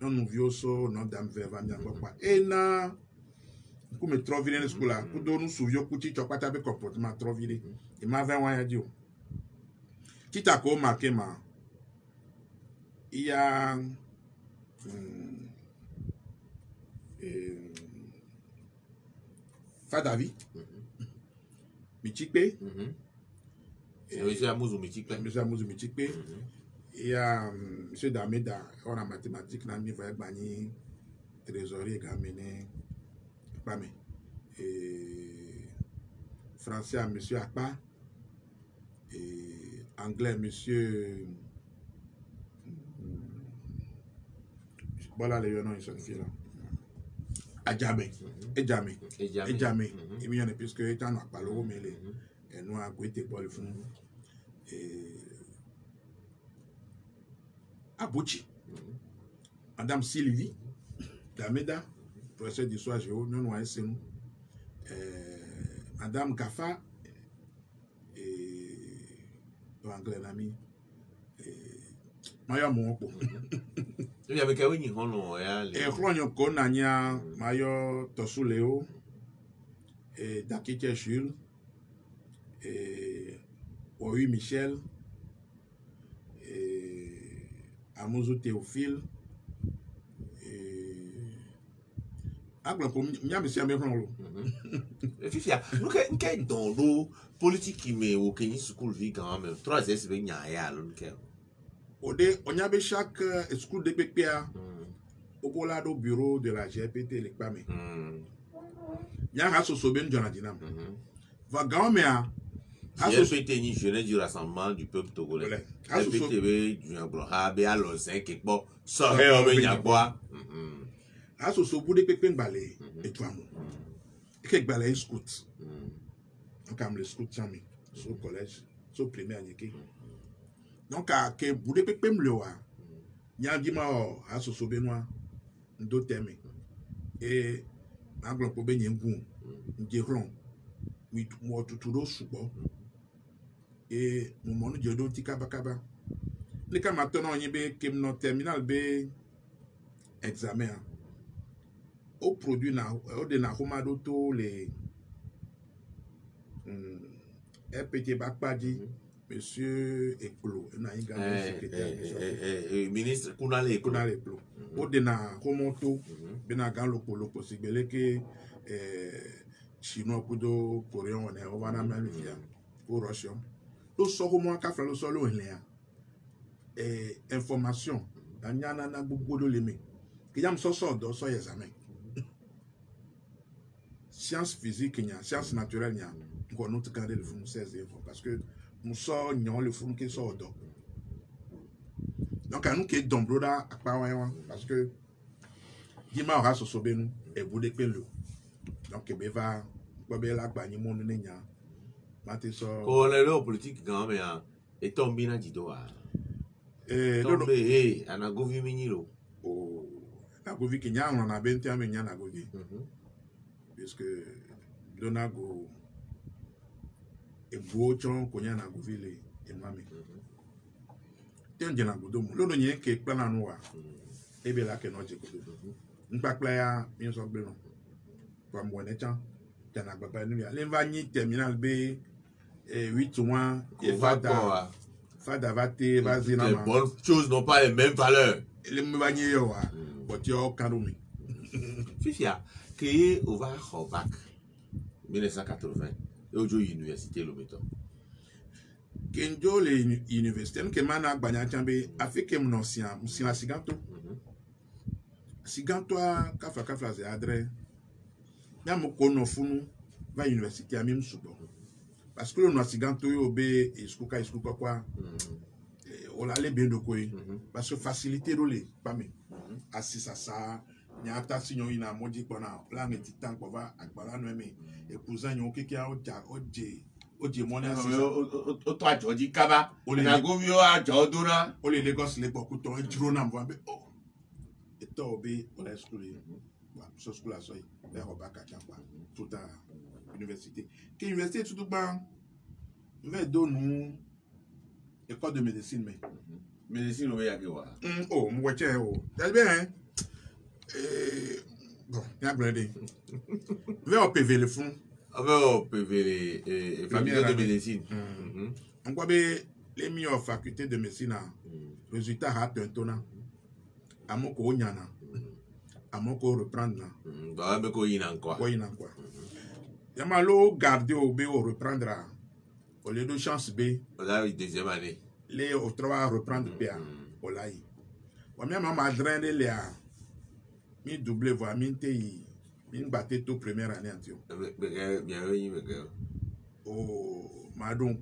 non vieux so no dam ver va mia pa et na ku me trovile na school la ku do nu su yo ku ti chopata be comportement trovile e ma 20 wa ya di o Tita ko marqué ma il y a Fadavi, Michikpe, Monsieur Amouzou Michikpe, il y a Monsieur Dameda, on a mathématiques, on a niveau bani trésorier gamené, Pame, français à Monsieur Akpa, et anglais Monsieur, voilà les noms ils sont faits là. Adjame, Edjame, et bien puisque étant à Palo, mais les noirs goûté pour le fond. Abouchi, Madame Sylvie, Dameda, professeur d'histoire géo, non, non, c'est nous. Madame Gafa, et l'anglais l'ami, Maya Monko. Il y avait qu'à venir en et Ronyo Konanya, Mayo Tosuleo, et Dakite Jules, et Oui Michel, et Amouzou Théophile, et Agla pour Mia Monsieur Améron. Fifia, nous qu'est dans l'eau politique qui met au Kenya School vie quand même. 3 S ben ya l'unke. Ode, on y avait chaque school de PPA au lado bureau de la GPT les PAME. Y'a un soben Jonadinam. Va gamea. GPT ni jeunesse du rassemblement du peuple togolais. GPT du Abroha, Béa Lonsin, qui bon, sortait au Benyakwa. Aso so bout de pépin balé et toi mon. Et quelques balais scout. Donc comme le scout chami, au collège, au primaire nyeke. Donc à que bout de pépin le wa. Nya di ma o aso so benoa ndo teme. Et anglo po be nyengu. Njeron. Mi mo tuturo subo. et mon Dieu tika bakaba les cas maintenant y be kem no terminal be examen au produit na au de na komado to les RPT Bakpadi monsieur Ekplo na inga secrétaire ministre Kunale Ekplo au de na komoto bena galo polo possible que chinois kudo coréen on est on va na malifia au Russia lo so ko mo ka fa lo so lo nle information anyana na gbogbo do lemi que yam so do so examen science physique nya science naturelle nya ko no tkande le fun 16 parce que nous sort nyon le fun ke so do donc anu ke dombroda akpa wa parce que dima ora so be nu e bude pe lo donc e be va ko be la gba ni mo nu nya mate so ko le lo politique quand même et tombi na jidoa tombe ana govi minilo o na govi ke nya na benti ame nya na govi parce que donago e bochon ko nya na govi le e mami tenje na godomu lo do yen ke plana no wa e be la ke no je godomu npa playa mi so gbe no kwa mwene chan tana baba ni ya le va ni terminal b 8-1 et Fada va te vas-y les bonnes choses n'ont pas les mêmes valeurs. Le m'vanye yo wa but yo kanumi Fifia créé au va au bac 1980 et au université le méthode kenjo le université que mana gbanya chambe afike mnosia musina siganto ka fa ze adre na mo kono funu va université amim subo parce que le siganto yo be iskuka kwa on allait bien de quoi parce que facilité le pas mais assisa ça nyata sinyo ina modi kona plan et titan ko va agbara no me e cousin yo keke a oje money assisa o to ajoji kaba na govio ajodura o le Lagos le boku to jiro na mva be oh e to be on la school wa so school aso yi be ho ba ka kwa tout à université que université tout ba me do nu école de médecine mais médecine o ya ke wa oh mo weche o that's bien bon ya brede ve o PV le fond avec o PV et faculté de médecine on quoi be les mi o faculté de médecine résultat ha tentona amoko nyana amoko reprendre na ba me ko yina quoi ya malo garder au be o reprendre au lieu de chance B la deuxième année les au trois reprendre PA au là yi wa mi ma drainer les a mi double voix mi te mi batté tout première année antio bien oui oh ma donc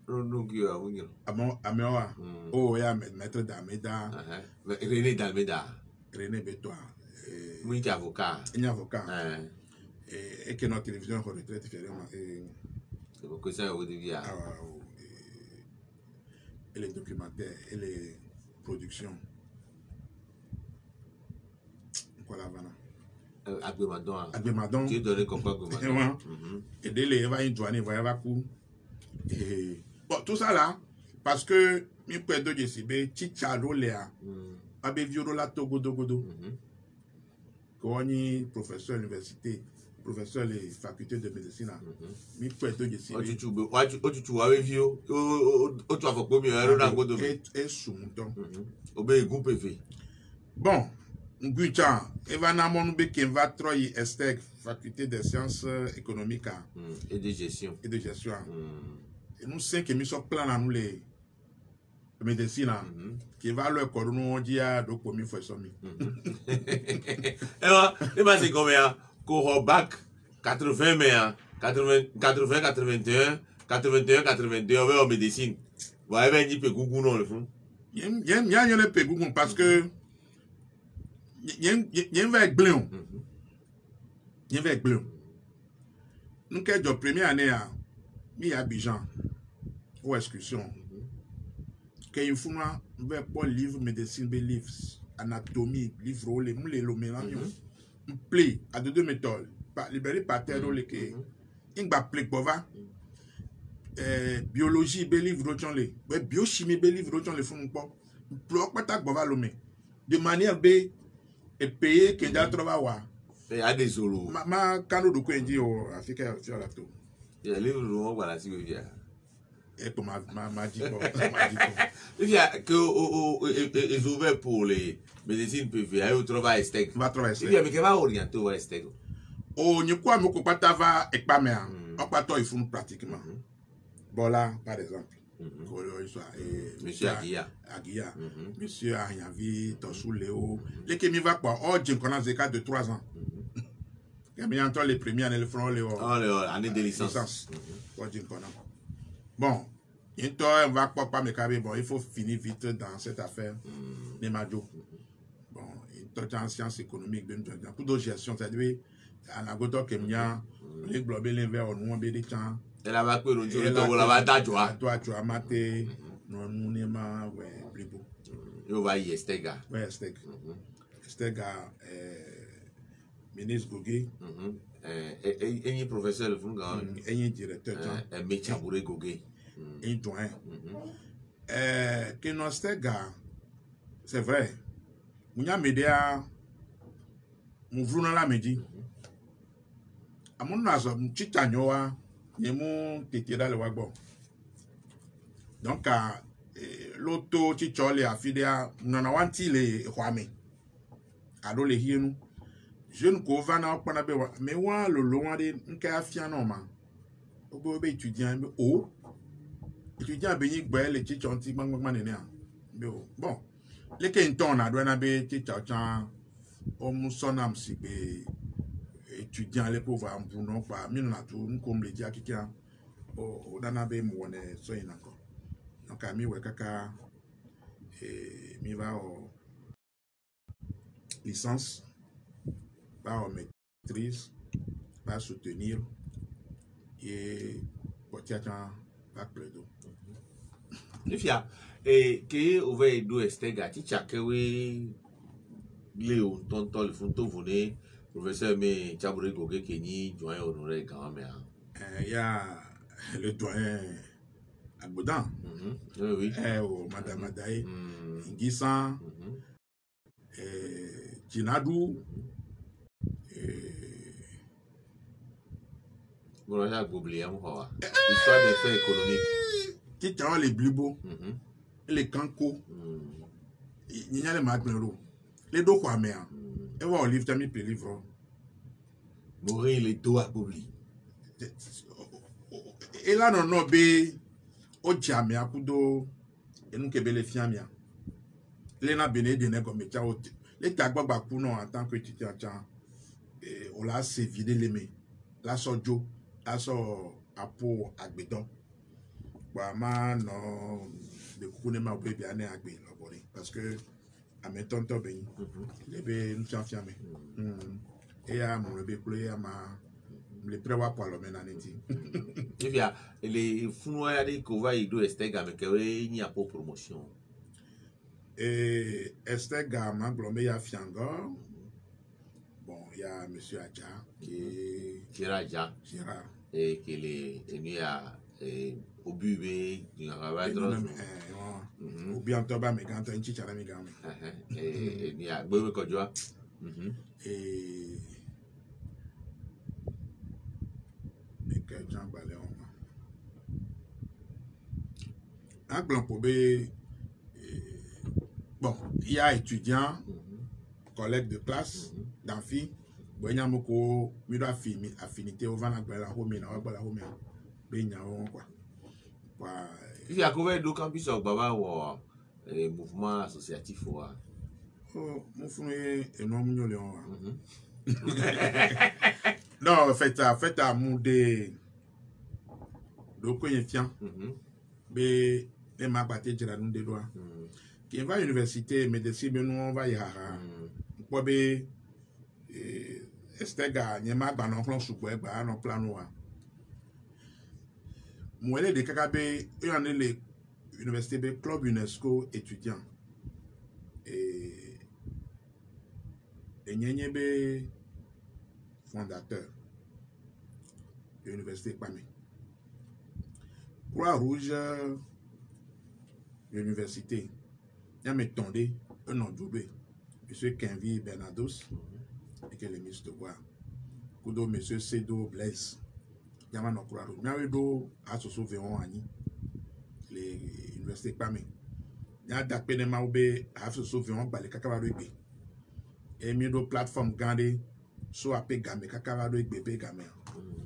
donc yo awunyo amewa oh ya maître d'Almeida René d'Almeida René Betoa oui avocat et que notre télévision retraite différemment c'est pour que ça au début et les documentaires et les productions quoi la vana Agbemadon tu donnes comme quoi Agbemadon et dès les va une douane va coup et bon tout ça là parce que mi peut de JCB Chichalo Léa abe violo la togodo Koni professeur à l'université professeur les facultés de médecine mi peut de JCB tu avais vu o tu avais combien alors dans godo et sumuton obé groupe PV bon Ngucha Evana Monube qui va troyer Estec faculté des sciences économiques et de gestion et nous cinq qui mis sur plan à nous les médecine qui va le corona dia do komi fo somi et bah c'est combien ko bac 80 mais 81 en médecine va venir pe gugu non le fond yen le pe gugu parce que yen va gblon nous que de première année à mi Abidjan ou excursion que il faut pas livre médecine be livres anatomie livre les mélange play à deux méthodes pas libéré par terre le que ingba plekbova biologie be livre d'aujourd'hui le biochimie be livre d'aujourd'hui fun po pro pata gbova lo me de manière be et payer que da trova wa et a des solo ma kanu do ko enji o afrika fi ala to ya livre do wala si we ya et pour ma dit bon ma dit bon il y a que est ouvert pour les médecines PV au travail esteg va travailler il y a mais que va orienter au esteg o ni quoi me ko pata va e pa me o pato il fun pratiquement bon là par exemple monsieur Aguilla monsieur Ayanvi Tossou Léo les qui mi va quoi oh j'ai connais des cas de 3 ans et bien entend les premiers années le front Léo année de licence oh j'ai connais bon on va pas me caber bon il faut finir vite dans cette affaire les majo bon il en sciences économiques bien pour d'autres gestion c'est-à-dire à la goto kemia les globes les vers au nom de temps et la va que la va d'ajoa toi tu as maté non nous ma ouais plus beau yo va y estega ouais estega ministre Gogé et professeur le fond et directeur un métier pour Gogé et doyen que non estega c'est vrai munya media mu vluna la medi amon nazo chitanyoa yemu tetira le wagbo donc l'auto chichole afidea nana wanti le kwame ado le hienu jeune ko vana okpana be me wa lo loin de nka afia no ma ogbo be étudiant be o étudiant be yigbo le chichonti gbangba nene a be o bon le ke nton na do na be chichachan o musonam si be étudiant les pauvres en non pas mine na tout comme le dia kikia o dana be mo ne so ina ko donc ami we kaka mi va au licence va en maîtrise va soutenir et potiacha va plutôt Nifia que over do estega ticha que we Léo tonton le fonto voné professeur mais Tchabouré Gogé Kenyi doyen honoré quand même il y a le doyen Agbodan oui madame Adaye Nguissan Jinadou bon là oublié moi histoire des faits économiques qui tient les blibo les kanko il y a les matnero les deux quoi mais et va au livre t'as mis le livre mourir les deux à Bobli et là non be o jamia akudo enu kebele fiamia les na bene de nego me chao les tagbagba ku non en tant que étudiant on l'a se vider les mains la sojo la so apo agbedon ba ma no de kune ma be bien agbe labori parce que à mes tonton ben les be nous fiamé et à mon be play à ma le prévoir pour le menaneti et bien les funwa de kova ido estega mais que ni a pour promotion et estega ma glombe ya fianga bon il y a monsieur Adja qui Gérard et qui est venu à au bubé du travail au bien toba me quand un chichara me gamme et ni a bobe ko joa et que Jean Balé un plan pour B bon il y a étudiants collègues de classe d'amphi bonya moko mi do affinité au vana gbela homi na gbela homi be nya won kwa il y a couvert do campus au baba ou mouvement associatif ou mon frère et non mignon le non fait à moudé do ko yefia be les ma baté jira nous de doigt qui va à l'université médecine nous on va y haha ko be estega nyema gba no plan supo egba no plan wa mwele de kakabe e an le université be club UNESCO étudiant et nyenye be fondateur l'université Kwame. Croix-Rouge, l'université, il y a tendé un nom doublé. Monsieur Kenvi Bernados, et que les ministres de Bois. Kudo Monsieur Sedo Blaise. Il y a un Croix-Rouge. Il y a un do à se sauver en année. L'université Kwame. Il y a un dapé de Maoubé à se sauver en balé Kakabaroué. Et il y a une plateforme gardée. So apé gamé kakavado ek bébé gamé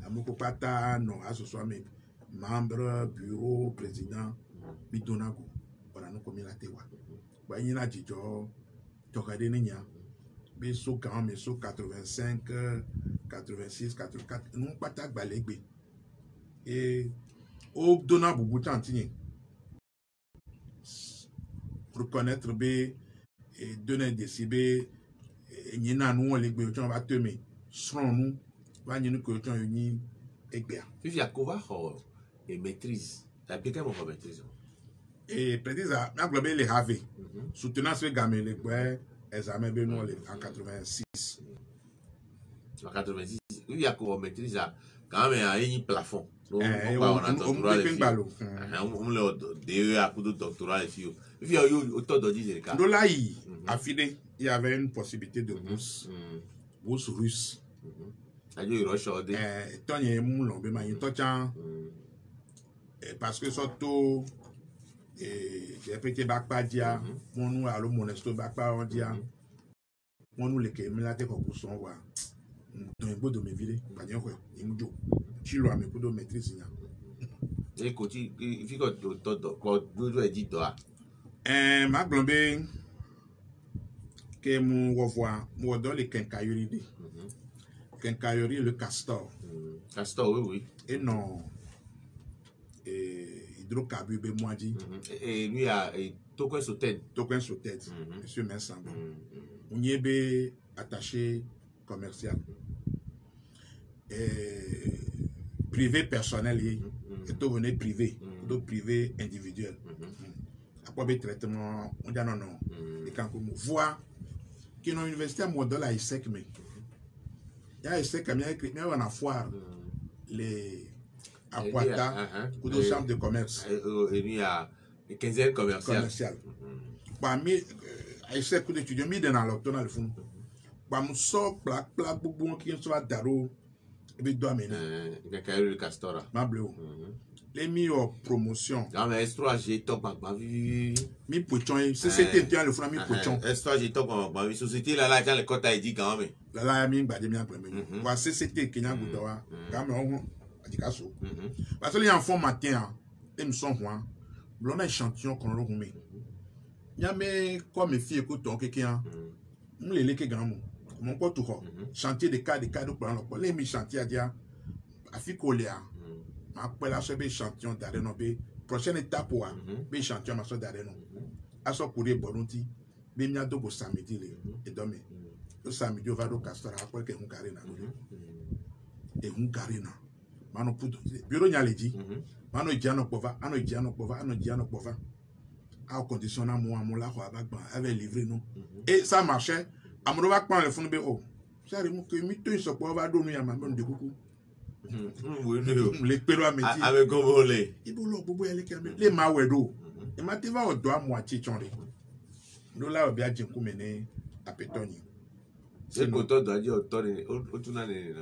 amoko pata non à ce soit mes membres bureau président bidonago voilà nous comme la tewa ba yina jijo to kade ninya bi so quand mais so 85 86 84 nous pata gbalégbe et au dona bubu tantini reconnaître b et donner des cibés ni na nous les gbeotion va temer son nous va ni nous que tu ni egbe puis ya kova et maîtrise la piqué mon maîtrise et peut-être ça globé les have soutenant ce gamin les gbe examen be nous en 86 en 86 il y a quoi maîtrise ça quand même un plafond on a doctorat on le DE à coup de doctorat les filles il y a eu autant de dire cas là affidé il y avait une possibilité de bourse bourse russe tant y a moulon be mani tant parce que surtout j'ai pété bakpa dia mon nous allo monesto bakpa on dia mon nous les que me la te ko son wa dans un de mes villes pas bien quoi imjo chilo ame ko do maîtrise nya et côté il faut que do dit toi ma glombe que mon revoir moi dans les quincailleries quincaillerie le castor castor oui et non hydrocarbures be moi dit et lui a token sur tête monsieur Mensamba on y est attaché commercial privé personnel et tout venait privé d'autres privé individuel après le traitement on dit non et quand on voit que dans l'université à modèle à ISEC mais il y a ISEC comme il y a une foire les Akwata ou de chambre de commerce et lui a 15e commercial parmi ISEC que d'étudiants mis dans l'automne le fond parmi so plaque boubou qui soit daro et puis doit mener le castora ma bleu les mis en promotion non mais S3G top ma vie mi pochon société bien le fond mi pochon S3G top ma vie société là quand le code a dit quand même là mi ba de mi premier wa CCT Kenya Goudawa quand même on dit kaso parce que les enfants matin ils me sont moi l'on a échantillon qu'on le remet yame comme mes filles écoute donc quelqu'un on les que grand mon quoi tout chantier de cas de plan les mi chantier à dire afikolia après la semaine champion d'arène prochaine étape ou be champion ma so d'arène aso courir bonoti be mi ado go samedi et demain le samedi on va do castor après que on carena et on carena mano pudo bureau nyale di mano diano pova ano diano pova à condition na moi mon la ko abagban avait livré nous et ça marchait amro va prendre le fond be oh ça remou que mi to so pova do nu ya ma de coucou les péros à métier avec comment les les mawedo et mativa au doigt moitié chonde nous là bien j'ai mené à pétoni c'est que toi dois dire au tourner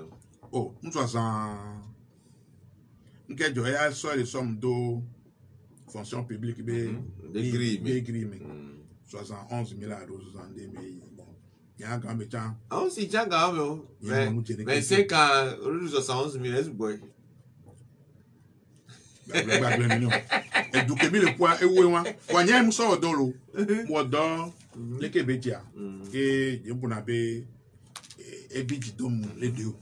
oh nous sommes que joya soit les sommes de fonction publique be gris 71 000 à 62 000 il y a un grand méchant. Ah, c'est déjà grave, mais 5 ans, 71 000 boy. Et donc, le poids est où? Quand il y a un sort dans l'eau, moi, dans les Québécois, et il y a un peu et bididom les deux.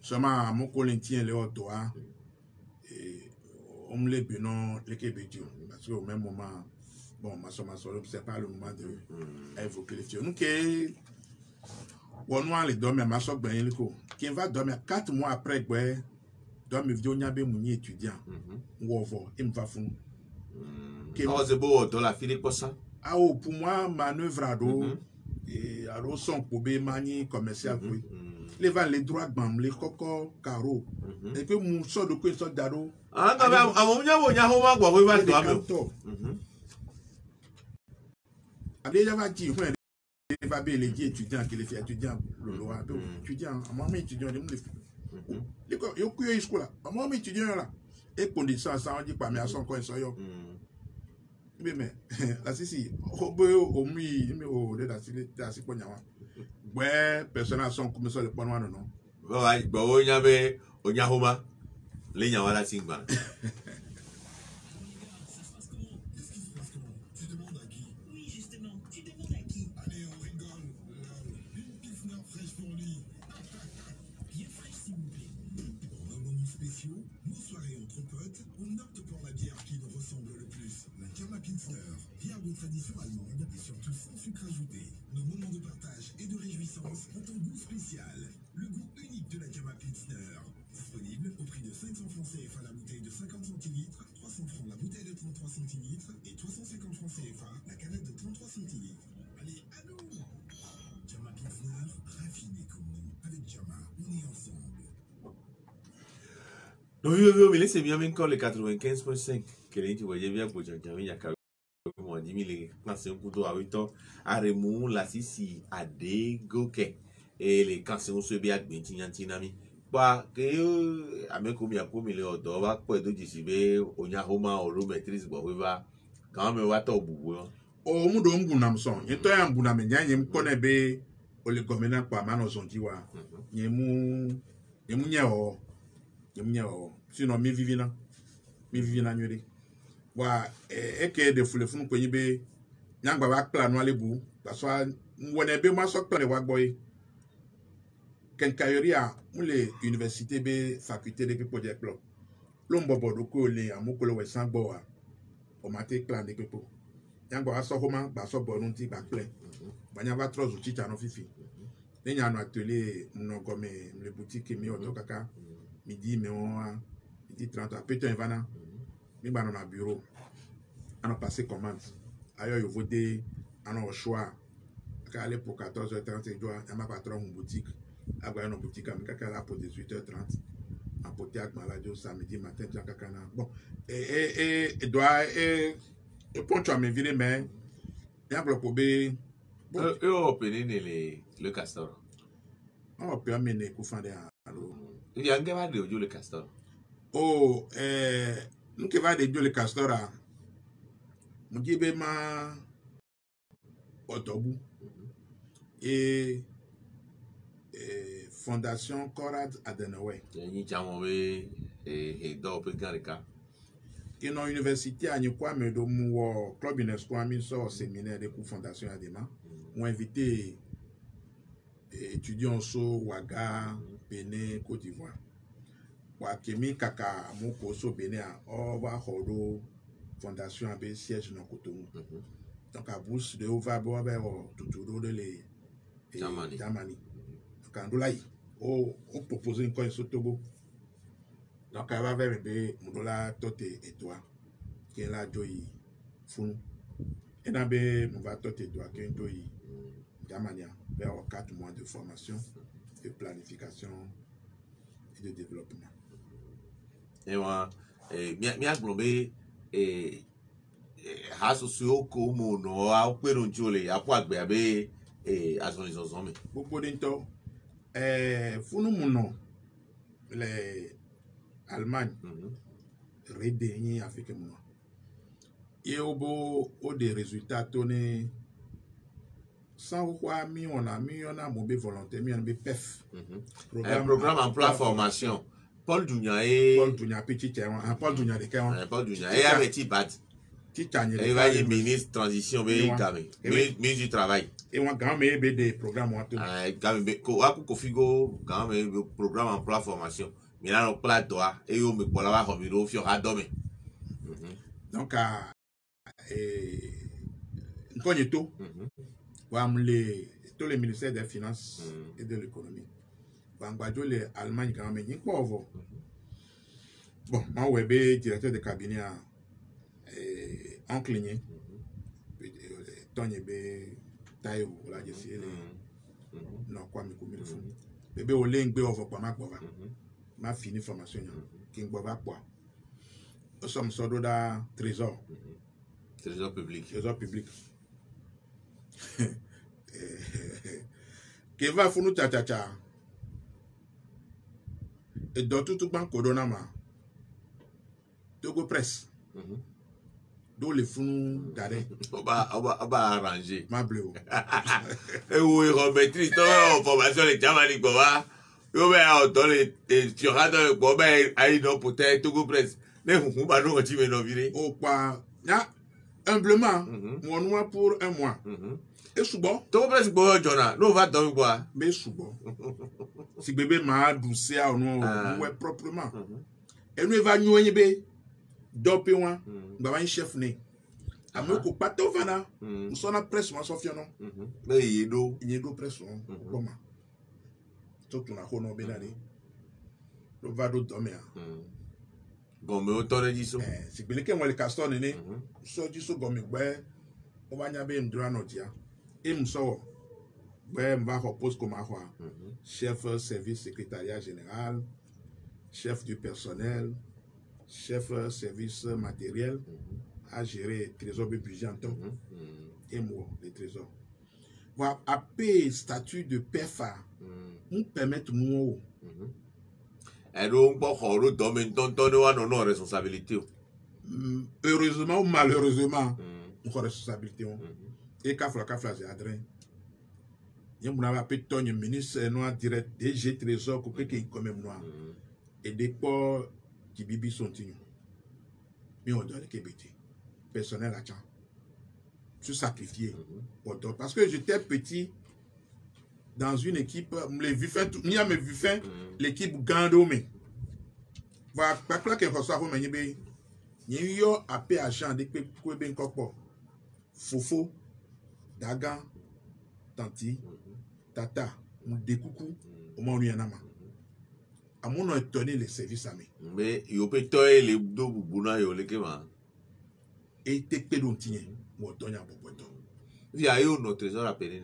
Seulement, mon collègue les autres, on me les bénon les Québécois, parce qu'au même moment, bon, c'est pas le moment de évoquer les filles. Nous, on va les dormir, ma soeur, qui va dormir 4 mois après, dormir, il y a un étudiant, ou il me va fou. Oh, c'est beau, dans la file pour ça. Ah, pour moi, manœuvre à dos, et à son pour mani commercial, les vents les droits bam les coco caro et que mon sort de quoi sort d'ado ah quand même à mon nya ho ma gbo we ba to am abé ya va dire on va bien les étudiants qui les fait étudiants le loi étudiants moi mes étudiants de les quoi yo kuyo iskola moi mes étudiants là et conditions ça on dit pas mais à son coin ça yo mais là si au mi au de la si ponya ouais personne à son comme ça le point non ouais bo nya be onya homa le nya wala singba nos soirées entre potes, on opte pour la bière qui nous ressemble le plus, la Jama Pilsner, bière de tradition allemande et surtout sans sucre ajouté. Nos moments de partage et de réjouissance ont un goût spécial, le goût unique de la Jama Pilsner. Disponible au prix de 500 francs CFA la bouteille de 50 centilitres, 300 francs la bouteille de 33 centilitres et 350 francs CFA la canette de 33 centilitres. Allez, à nous! Jama Pilsner, raffiné comme nous. Avec Jama, on est ensemble. No yo me laisse bien encore le 95.5 que les tu voyais bien pour Jean-Jean Yaka moi 10 000 cancer couteau à 8 ans à remou la sisi à des goke et les cancer se bien bien tinami ba que ame ko mi ako mi le odo ba po do jisibe onya homa o maîtrise bo we ba quand me wa to bubu o mu do ngu nam son yeto ya ngu nam nya nyem ko na be o le gomena kwa mano son jiwa nyemu nya o sinon mi vivina nyuri wa eke de fule funu ko yibe nyangba wa plan no alebu parce wona be ma so plan wa boy kenkayoria mule université be faculté de project club lo mbobo do ko le amukolo we san gbo wa o mate plan de pepo nyangba wa so homa ba so bo nti ba plan banya va trozo chicha no fifi nya no atelier no gome le boutique mi oto kaka midi mais on midi 30 après tu vas mi ba na bureau on a passé commande ailleurs il voter on a choix ka aller pour 14h30 il doit ma patron une boutique avoir une boutique am kaka là pour 18h30 en porter avec maladie samedi matin kaka na bon et doit et pour tu me virer mais il y a pour be le castor on peut amener pour faire alors il y a un gars de le castor oh nous qui va de le castor a mon dieu be ma otobu et fondation Konrad Adenauer ni jamu we e do pe garika qui dans université à Nikwa me do mu club UNESCO ami so séminaire de fondation Adema ont invité étudiants so Ouaga Bénin Côte d'Ivoire wa kemi kaka moko so Bénin o va hodo fondation AB siège dans Cotonou donc à bourse de ova bo ba tuturo de les Jamani quand là o proposer une coin Sotobo donc elle va vers be mudola tote et toi qui est là joyi funu et na be on va tote et toi qui est joyi Jamani vers 4 mois de formation de planification et de développement et moi mi agbombe hasoso ko mo no a pero njole apo agbe abe asonizozo mi gbogbo de nto funu mu no le Allemagne rede yin Afrique mu et obo o des résultats tonné sans quoi mi on a mo be volontaire mi on be PEF programme emploi formation Paul Dunia petit Paul Dunia de Kaon Paul Dunia et avec Tibat il va y ministre transition ministre du travail et on grand mais des programmes on quand Kofigo quand même programme emploi formation mais là on plat doigt et on me pour la va au fiora domé donc Nkogneto tous les ministères des finances et de l'économie Bangbajo les Allemagne quand même ni pauvre bon moi webé directeur de cabinet encligné Tony be tayo la jesi non quoi me comme il faut bébé au lingbe au vokwa ma gbova ma fini formation qui gbova quoi nous sommes sortis dans trésor public qui va funu cha et dans tout banque corona ma Togo presse do le funu dare on va arranger ma bleu et oui remettre ton formation les jamani quoi yo be dans les tu rentres dans le boba ai non peut-être Togo presse mais vous pas nous tu me non virer au quoi ya humblement mon mois pour un mois et souvent Togo presse bon jona nous va dans quoi mais souvent si bébé m'a doucé à nous ouais proprement et nous va nous yebe dopé one baba chef né amoko pato vana nous sommes presse moi sofia non mais yedo presse comment tout na hono benani do va do domia gomme autant diso si beleke moi le castor né so diso gomme gbe o ba nya be ndra no dia e mso gbe mba ko poste comme quoi chef service secrétariat général chef du personnel chef service matériel à gérer trésor budget en temps et moi les trésors voilà après statut de PFA nous permettre nous et donc pour le domaine tonton non responsabilité heureusement ou malheureusement nous avons responsabilité et kafla c'est Adrien il y a un peu de ministre noir direct DG trésor qui est quand même noir et des ports qui bibi sont tignons mais on doit les québécois personnel à temps se sacrifier parce que j'étais petit dans une équipe les vifins il y a mes vifins l'équipe Gandomé voilà pas que ça vous mais il y a AP agent de quoi ben corpo Fofo Dagan Tanti Tata Ndekoukou au moins il y en a à mon étonné les services à mais il peut toyer les deux bouna yo les kema et te pédontier moi donner beaucoup de temps il y a eu notre trésor à périr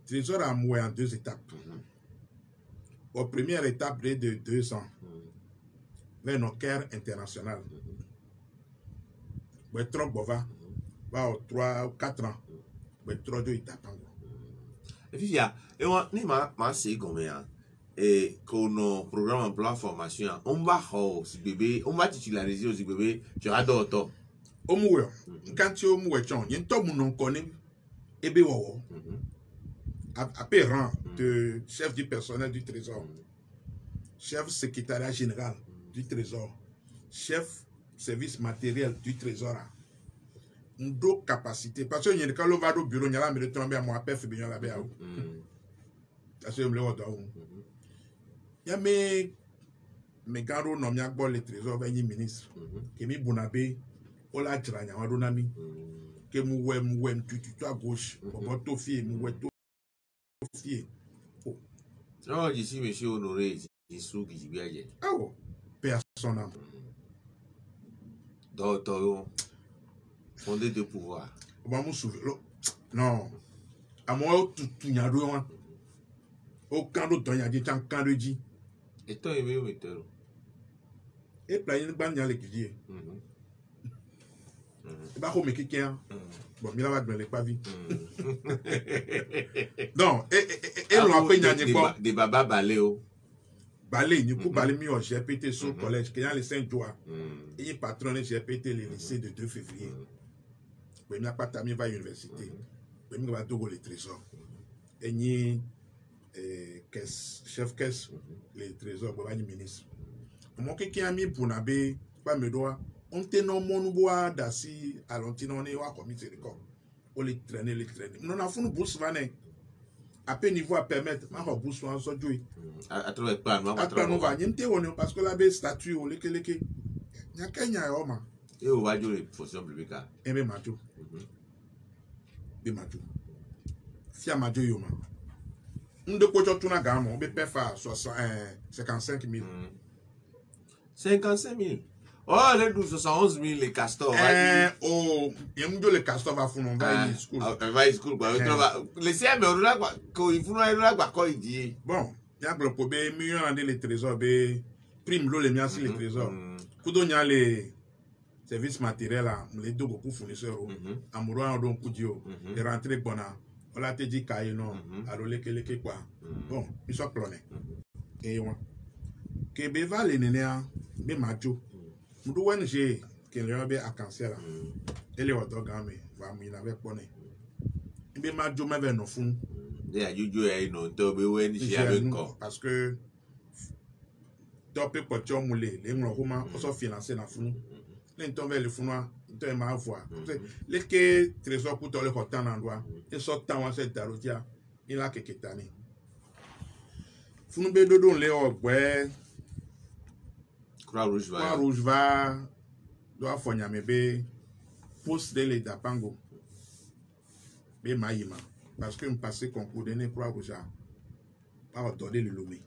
trésor à moi en deux étapes la première étape de 2 ans vers nos caire international mais trop bova va 3 ou 4 ans mais trop de étapes et puis il y a et moi ni ma c'est comme ça et qu'on programme en plan formation on va si bébé on va titulariser aussi bébé tu adores toi au moins quand tu au moins tu y a tout mon nom connaît et bé wo après rang de chef du personnel du trésor chef secrétariat général du trésor chef service matériel du trésor ndo capacité parce que y a quand on va au bureau y a la me tomber à moi pef bien la ba parce que me le wodo il y a mes gars non mia gbo le trésor ben ministre que mi bonabe o la tranya wa donami que mu wem tu à gauche bon to fie mu we to fie non ici monsieur Honoré Dissou qui bien hier ah oh personne d'autres fondé de pouvoir ba mu non à moi tout nyado wa o kando to nya di chan kando ji et toi il veut mettre et plan ban nya le kidi ba ko me kikia bon mi la va dans les pavis non et l'on peut nya ni quoi des baba baléo balé ni ko balé mi au GPT sur collège qui a les 5 jours et patron de GPT le lycée de 2 février ben mi a pas tammi va université ben mi va Togo le trésor et ni caisse chef caisse les trésors bon ni ministre mon qui a mis pour nabe pas me doit on te non mon bois dasi alontino ne wa comité de corps on les traîner non a funu bourse vané à peu niveau à permettre ma bourse en so joui à travers plan à travers va nyente woni parce que la be statut o leke nya kenya o ma et on va jouer fonction publique e be majo be majo fia majo yo ma ndo ko cho tuna ga mo be pefa 55 000 55 000 Oh, les 71 000 les castors. Oh, il y a le castor va foutre, on va y school. Va y school, quoi. Les CM, on l'a quoi. Quand il faut là, quoi, il dit. Bon, il y a le problème, millions les trésors, prime l'eau, les miens, si les trésors. Quand il y a les services matériels, les deux beaucoup fournisseurs, amoureux, on donne coup de les rentrées bonnes. On l'a dit, caille, non, alors les quoi. Bon, ils sont clonés. Et on. Que beva les nénéas, mais macho. Nous devons j'ai qu'elle est à cancer. Elle est au dogame, va m'y avait poney. Mais macho m'avait no fun. Des ajuju et non, tobe wen j'ai avec quoi. Parce que topé pour tu moulé, les gens qui sont financés dans fun. Les tombent le fun, ils ont ma voix. Les que trésor pour le coton en droit, ils sont tant à cette tarotia, il a quelques années. Fun be dodo le ogbe. Croix-Rouge va doit fournir mes post de l'État Pango. Mais maïma. Parce que je passe concours de Croix-Rouge pas autour de l'Lomé.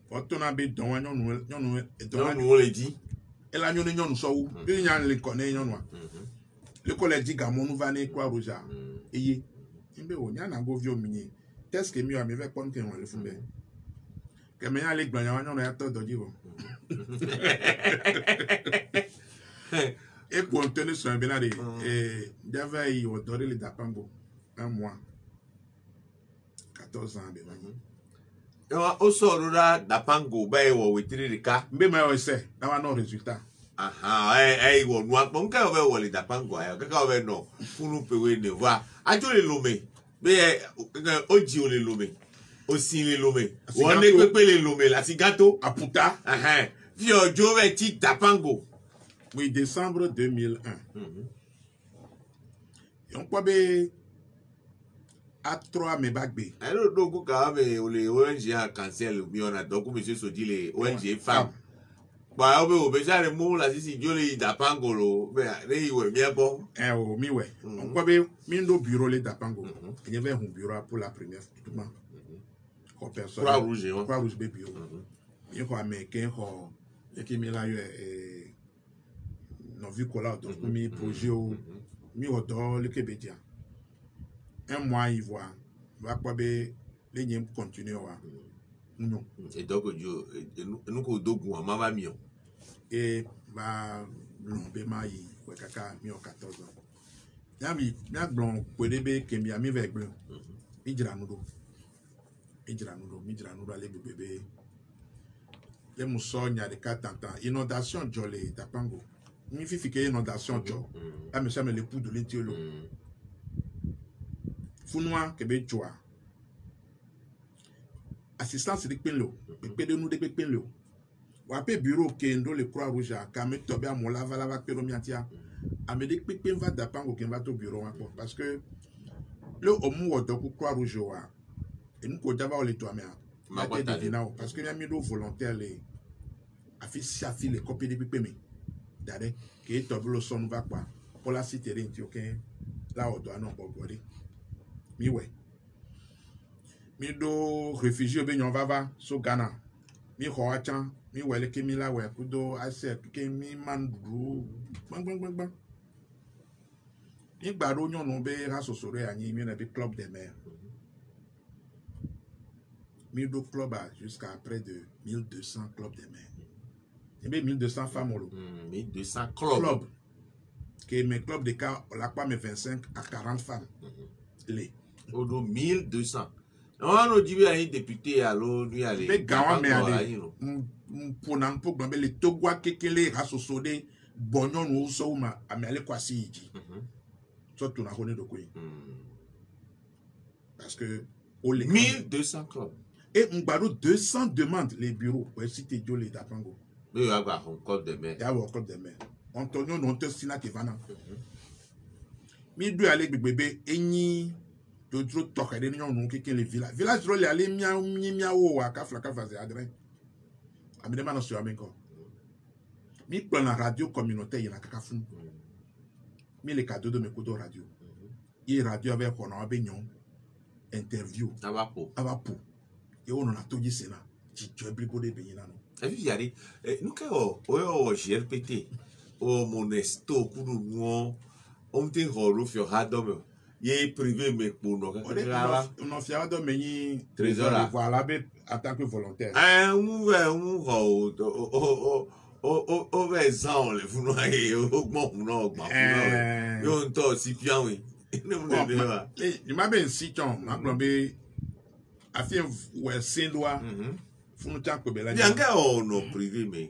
Quand on a besoin de nous, le dit. Et là, nous sommes où? Nous les connaissons. Le collège dit Gamon nous va ne Croix-Rouge. Et il y a un gros vieux mini. Qu'est-ce que mieux à me faire compte qu'on le fait? Que me aller gagner on a tort de dire. Et pour tenir sur un benade, j'avais eu adoré les Dapango un mois, 14 ans. Au sort là, Dapango, bah, ou witiri de cas. Mais moi, c'est d'avoir nos résultats. Ou noir, mon cas, ou les Dapango, quelqu'un non, pour nous payer de voir. A tous les lomés, mais Oji ou les lomés. Aussi les lomés. On est que les lomés, la cigato. À Puta. Puis on joue avec Dapango. Oui, décembre 2001. Et on peut à 3 mes bagues. Alors, donc, quand les ONG à cancel, on a donc, monsieur Sodi, les ONG femmes. Bah, on peut déjà le mot là, si Dieu Dapango, mais il est bien bon. Oh, mi ouais. On peut mindo bureau les Dapango. Il y avait un bureau pour la première fois. Croix-Rouge, Croix-Rouge, bureau. Il y a un américain qui est là, non vu qu'on a un projet mi auto le Québécois. Un mois il voit va pas les gens continuer non. Et donc nous ko dogu en mama mion. Et ba lombe mai ouais kaka mi 14 ans. Yami na blon podebe ke mi ami avec blon. Idra nudo ale bébé. Les moussonya de 4 ans inondation jolé Dapango. Mi fi que inondation jo. La me semble le pouls de l'intérieur. Funwa kebe joa. Assistance de penlo, de nous de penlo. Ou après bureau qui ndo le Croix-Rouge à Kame Tobé à mon lava peromiatia. A me de pepen va Dapango qui va au bureau encore parce que le homme ou donc Croix-Rouge wa. Et nous ko d'abord les toi mais parce que les mis volontaires les a fait si les copies de pepen. Dade qui est tableau son va quoi pour la cité d'Antioquien là on doit non pas regarder mi ouais mi do réfugié ben on va so Ghana mi khoachan mi wele ke mi la ouais kudo ase ke mi mandru bang mi gbaro nyon no be rasosore anyi mi na be club des mères mi do club jusqu'à près de 1200 clubs des mères. Et bien 1200 femmes. 1200 clubs. Que mes clubs de cas, on n'a pas mes 25 à 40 femmes. Les. On a 1200. On a dit à un député à l'eau, lui aller. Mais gamin, mais pour n'importe quoi, les Togois qui les rassosodés, bonnon ou souma, à me aller quoi si il surtout on a connu de quoi. Parce que. 1200 clubs. Et on a 200 demandes les bureaux pour citer Dieu les Dapango. Mais il y a un code de mer. Il y a un code de mer. Antonio non te sina qui va. Mi doit aller bébé et ni de trop toquer les gens non qui les villages. Village rôle aller miaou à kafla kafaze adresse. Amidema non sur amenko. Mi plan la radio communautaire il y a kakafun. Mi les cadeaux de mes coups de radio. Il radio avec on a beignon interview. Avapo. Et on a tout dit c'est là. Tu es brigo de beignon non. Et puis, il y a des. Nous, quand on a GRPT, on monesto, kudu nuon, on te rolo sur radom. Il est privé, mais pour nous. On a fait un menu Trésor. Voilà, en tant que volontaire. On va sans le founoyer, augmente, on t'en si bien, oui. Je m'appelle Siton, ma globé, a fait un Saint-Lois, Founutan Kobela. Bien qu'on a privé, mais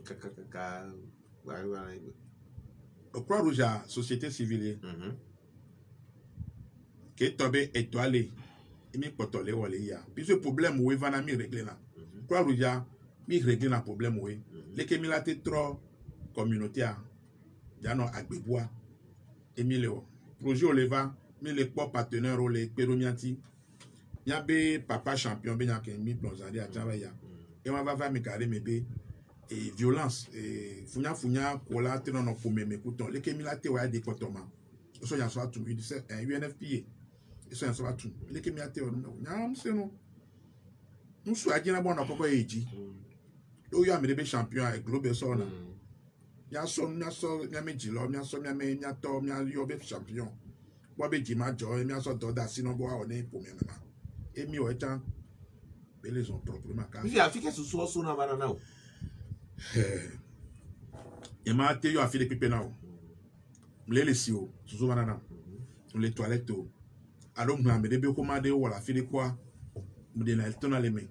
au Croix-Rouge à Société Civile, qui est tombé étoilé, et mi potolé ou les ya. Puis ce problème, où il va mi régler là. Croix-Rouge à mi régler le problème, oui. Les kémilatés trop communautaires, Jano Agbebois, Emilio. Projet Oleva, mais les pots partenaires, les péromianti. Il y a des papa champion, il y a des plongeries à travailler. Et on va me carrer mes bé. Et violence, et founya, kola, tenon pour mes coutons. Les kémilatés, ouais, des cotomans. Ils sont en tout, ils disent un UNFPA. Ils sont en tout. Les kémilatés, non, c'est non. Nous sommes à dire, bon, on a pas dit. Il y a des champions avec Globe Sona. Il y a son, il y a Medjilo, il y a son, il y a Tom, il y a des champions. Bobe Jima Joy, il y a son Doda, sinon, on est pour mes mamans. Et mieux étant, ils ont proprement. Il y a fait ce soit son avanana. Il m'a été à faire des pipes now. Les sios, sous banana. Les toilettes. Alors, je me dis, commandé ou la fille de quoi? Je me dis, elle tourne les mains.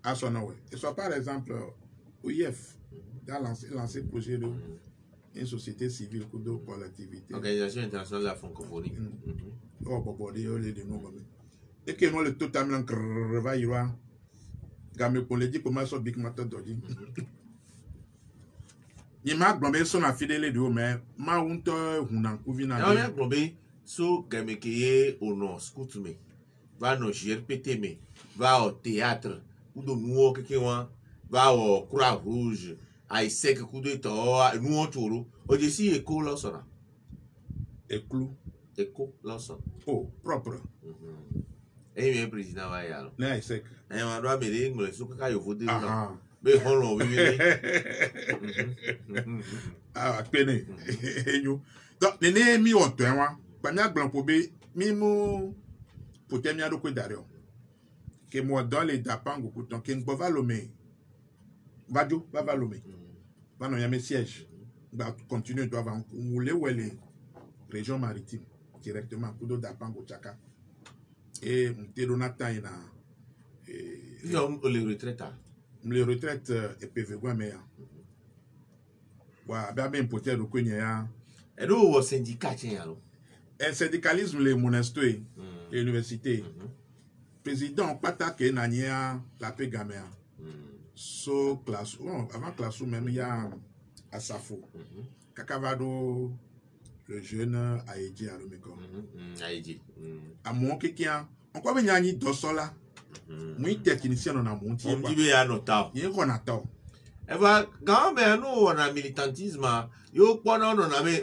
À son nom. Et soit par exemple, OIF, a lancé le projet de une société civile pour deux collectivités. Organisation internationale de la francophonie. Oh, bon, les noms. Et que nous, le totalement revaillera. Gamé pour le dire, comment ça, big matter d'ordi. Il m'a globé son affidélé de haut, mais ma honte, on a couvert. Il m'a globé, so gamé qui est au nord, scoutme, va no GRPT, mais va au théâtre, ou de nous, quelqu'un, va au Croix-Rouge, à Isek, coup de temps, nous en tour, au dessus, écho l'ensemble. Écho l'ensemble. Oh, propre. Et bien, président, va y aller. Non, Isek. Et on doit me dire, mais ce que vous dites, mais on l'a oublié. Ah, peine. Donc, les mi ont tué, moi. Quand il y a blanc pour bé, mi mou, pour terminer le coup d'arrêt. Que moi, dans les dapang, au couton, qu'il ne peut pas l'homme. Va l'homme. Va non, il y a mes sièges. Va continuer, doit avoir, on voulait où elle est, région maritime, directement, pour d'autres dapang au Tchaka. Et, Donatan, il y a. Les retraites. Les retraites et PV, mais. Voilà, bien, peut-être, le Kenya. Et nous, au syndicat, tiens, alors. Le syndicalisme, les monastères, les universités. Président, pas taqué, Nania, la paix gaméa. So, classe, avant classe, même, il y a Asafo. Kakavado, le jeune Aïdji à l'Omeko. Aïdji. À mon kékia, encore bien, il y a une dosola. Moi, technicien, on a monté. On dit, il y a un temps. Il y a un temps. Et voilà, quand même, nous, on a militantisme. Yo, pendant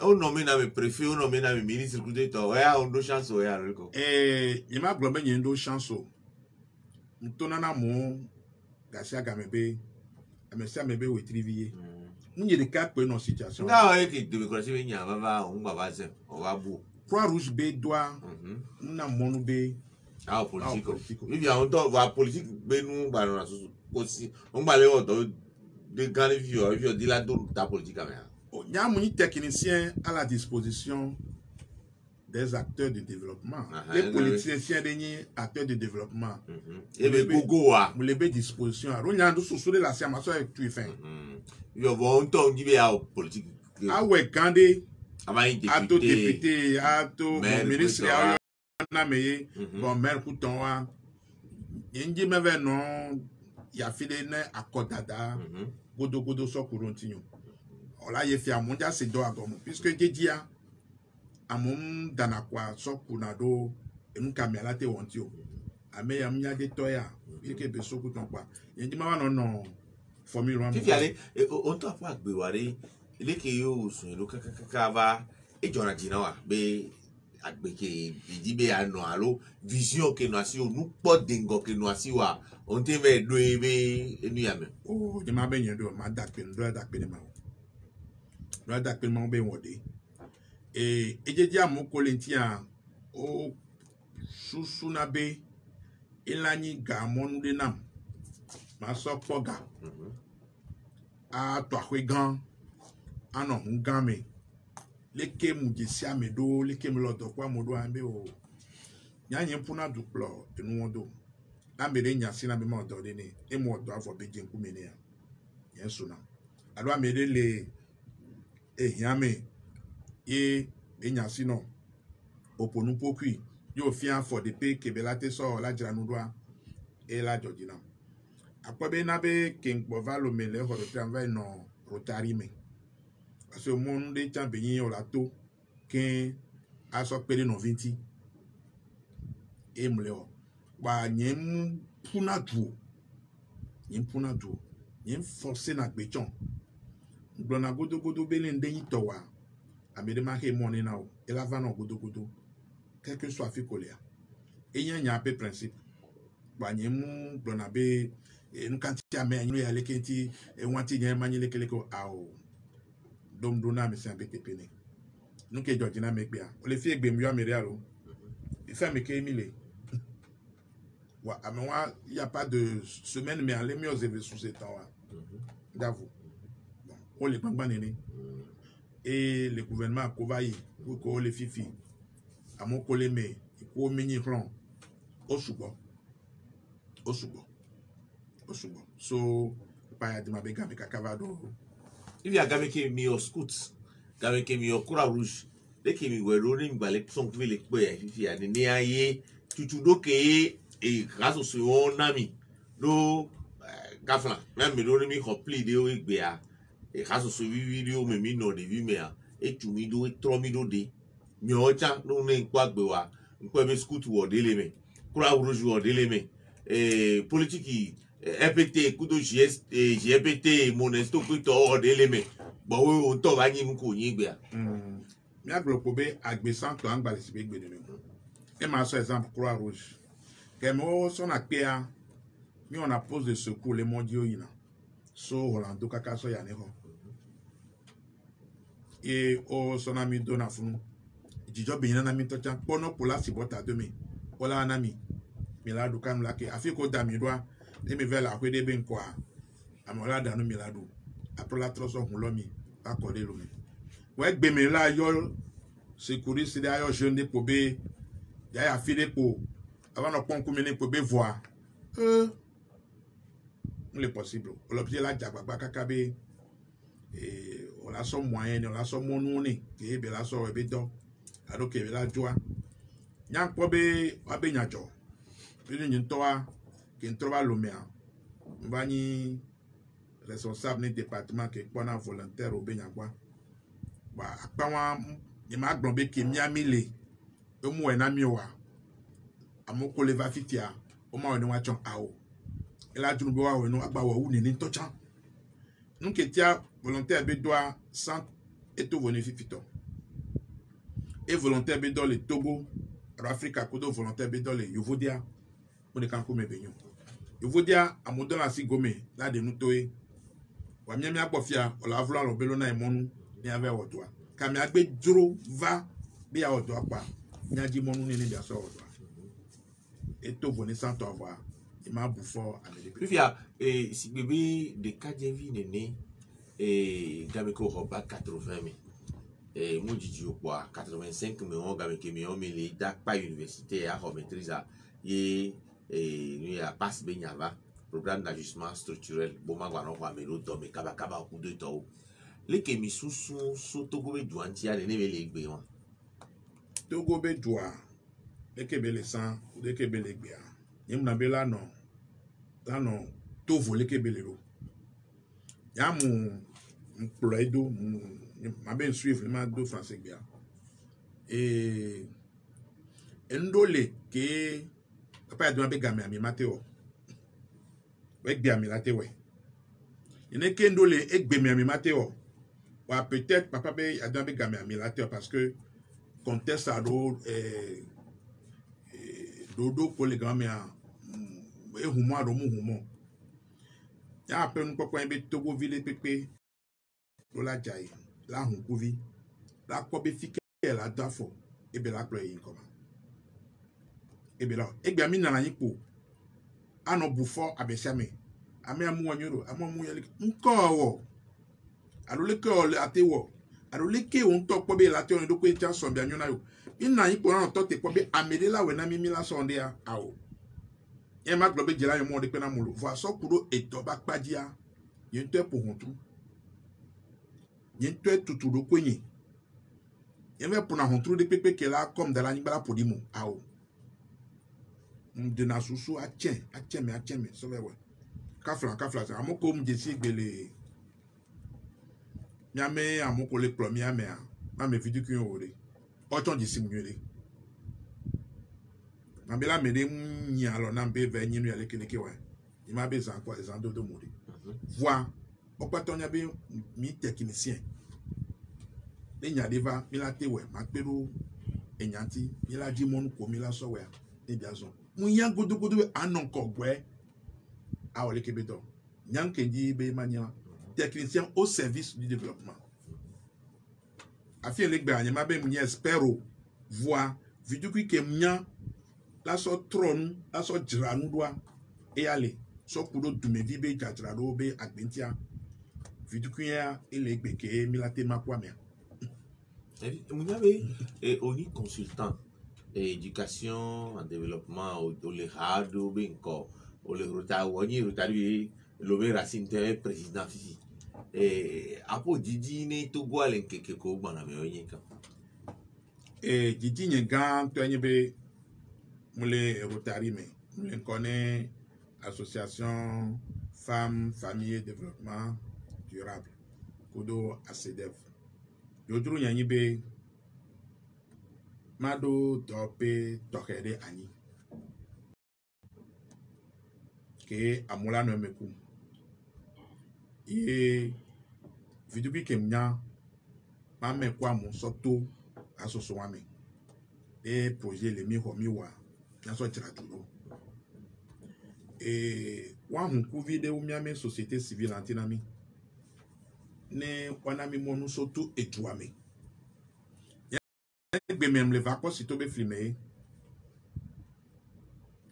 on nomme un préfet, on nomme un ministre, on a deux chances. Et il m'a globé, il y a deux chances. Nous tournons à mon Garcia Gamebe, Amesia Mebe ou Trivier. Nous, il y a des cas pour nos situations. Non, il y a on va bout. Croix-Rouge B doit, nous avons mon B. Ah, politique. Il y a un temps, la politique, nous, aussi, on va aller de grandes vieux, je dis la politique. Il y a un technicien à la disposition des acteurs de développement. Les politiciens derniers acteurs de développement. Et les Gogoa. Vous les disposition. Il y a un sous de la science avec tout fin. Il y a un temps qui est à politique. Ah ouais, Gandé, à tout député, à tout ministre, à bon, maire Couton, il y a un non, il y a fait des accordada, godo so courontignon. Là, il fait un mondial, c'est deux à gomme. Puisque j'ai dit à mon danakwa, so kunado, et nous caméra te wontio. A me yamia de toya, il que beso couton quoi. Il dit, maman, non, formule 1. Si allez, on t'a pas béwaré, les qui sont le kakava, et Jonathan, be agbeke idibe ano alo vision que no asi o nu po dengo que no asi wa on te ve do ebe enu ya me oh je ma be yen do ma da pe ndo da pe ni ma o da pe ma be wode ejeji amoko lentia o susuna be ilani ga monu de nam ma so poga a to ahwe gan ano hun gan me leke mu jesi amedo leke mi lodo kwa modo ambe o nyanyi mpuna duplo enu wodo amede nyasi na be ma odo de ni emu odo afo be jenku me ne ya yesu na ado amede le ehiame ye enyasi no oponu pokui yo fian for de pe kebelate so la jiranu doa e la jojina apobe na be king bovalo mele ho de tranva no rotari me parce que mon de champion o la to kin aso pele no 20 e mleo wa nyem puna du nyem forcer na gbechon glona godo bele ndenyi towa amede ma he money now e la va no godo quel que soit ficolia et y a un peu principe ba nyem glona be nu kanti ame nyu ya lekenti e wanti nyem manyele keleko ao dom dona me se BTP ni nu ke Georgina me gbe a o le fi egbe mi yo mere alo ife me ke emile wa amwa il y a pas de semaine mais les mieux élevé sous ce temps là d'avoue bon on les gbangban ni et le gouvernement kovayi ko le fifi amo ko le me ko mini plan osugo so pa ya di mabega me kakavado il y a game que mi o scouts game que mi o croix rouge de que mi wero ni gbale son que le pe ya fifi ya ni aye tutudo ke e raso so onami do gafla même me do mi complete de o egbe a e raso so video me mi no de vi me a e tu mi do e tro mi do de mi ocha no ne npa gbe wa npa be scout wo de le me croix rouge wo de le me politique EPT kudo GS GPT monesto kuto wo de le me bo o to ba yin ko yin gbe a mi aglopo be agbesan to angbale si be gbe de me e ma so exemple croix rouge kemo so na pe a mi on a pose de secours les mondiaux yina so Rolando kaka so ya ne ho e o so na mi do na funu jijo be na mi to chan pono pola si bota de mi pola na mi la du kam la ke afi ko da mi doa e mi vela ko de be nko a amola da no mi la du après la troso hun lo mi akode lo mi we gbe mi la yo sécurité de ayo jeune po be ya fi de po avant no pon kumene po be voir il est possible l'objet la jagba kakabe on la so moyen on la so monuni ke be la so e be do ado ke be la joa nyam po be abe nyajo be ni ntoa ke ntroba lomea mbani responsable du département ke pona volontaire obe nyagba ba akpawa ni ma gbon be ke miamile e mu e na miwa amoko le va fitia o ma oni wa chon awo ela junu be wa we no agba wo ni ni tochan nunke tia volontaire be doa sans eto voni fifito et volontaire be do le Togo Africa kodo volontaire be do le Yovodia mo de kan ko me benyo Yovodia amodo la si gome la de nutoe wa mi akpofia o la vlo lo belo na emonu ni ave odoa ka mi agbe duro va bi a odoa pa ni aji monu ni bi aso odoa eto voni sans to avoir il m'a bouffé à mes fia si bébé de Kadjevi nene gameko hoba 80 mi mo jiji o kwa 85 mi on gameke mi on mele da pa université a ho maîtrise ye ni a passe be nyava programme d'ajustement structurel bo ma gwa no kwa melo do me kaba ku de to le ke mi susu so Togo be duanti a ne mele gbe won Togo be dua le ke be le san le ke be le gbe yimna be la no to volé ke belero ya mu mploido ma ben suivre ma do français bien et ndole ke papa do be gamé mi mateo we gbe mi laté we ine ke ndole e gbe mi mateo wa peut-être papa be do be gamé mi laté parce que contexte à do dodo ko le grand mea e humo ado mu humo ya pe nu popo be Togo ville pepe do la jai la hun kuvi la ko be fike la dafo e be la play comme e be la e gba mi na yin po ano bufo abesiame ame amu wanyoro amu yele nko wo ado le ko ate wo ado le ke on to po be la te on do ko e ja so bi anyona yo ina yin po na to te po be amede la we na mi la so nde a awo e ma globe jela yo mo de pe na mulo vo so kuro e to ba padia yin to e po huntu yin to e tutu do ko yin yin me po na huntu de pepe ke la comme de la ngbala podimo awo de na susu a chen me so we kafla amoko mu jesi gbele nyame amoko le plomi ame a ma me fidu kun ore oton jesi mu yele na bela me de nyi alo na be ve nyi nu yele keleke wa ni ma be zan kwa zan do mori voi opaton nya be mi technicien le nya deva mi la tewe ma pelu enyanti mi la di monu ko mi la so we e biazon mu yan godo anon ko gwe a ole kebeto nyam kenji be mania technicien au service du développement afin le gbe anyama be mu espero voir vidu ki mnya la so tron la so jiranu doa e ale so kudo dumevi be jatrado be agbentia vidu ki ya ele gbe ke milate makwa me vous avez oni consultant éducation en développement au le hado benko au le rota woni rotari lo be racine te président fifi apo didi ne Togo alen keke ko gbana me oyin kan didi nye gan to enye be mule rotari me mule connaît association femmes famille et développement durable kodo ACDEV yodru nyanyi be mado tope tokede ani ke amula no meku e vidubi kemnya ma me kwa mo soto asoso wa me e projet le mi ho mi wa na so tira duro wa hun ku video mi ame société civile antinami ne wanami monu soto etuame gbe même le va si to be filmer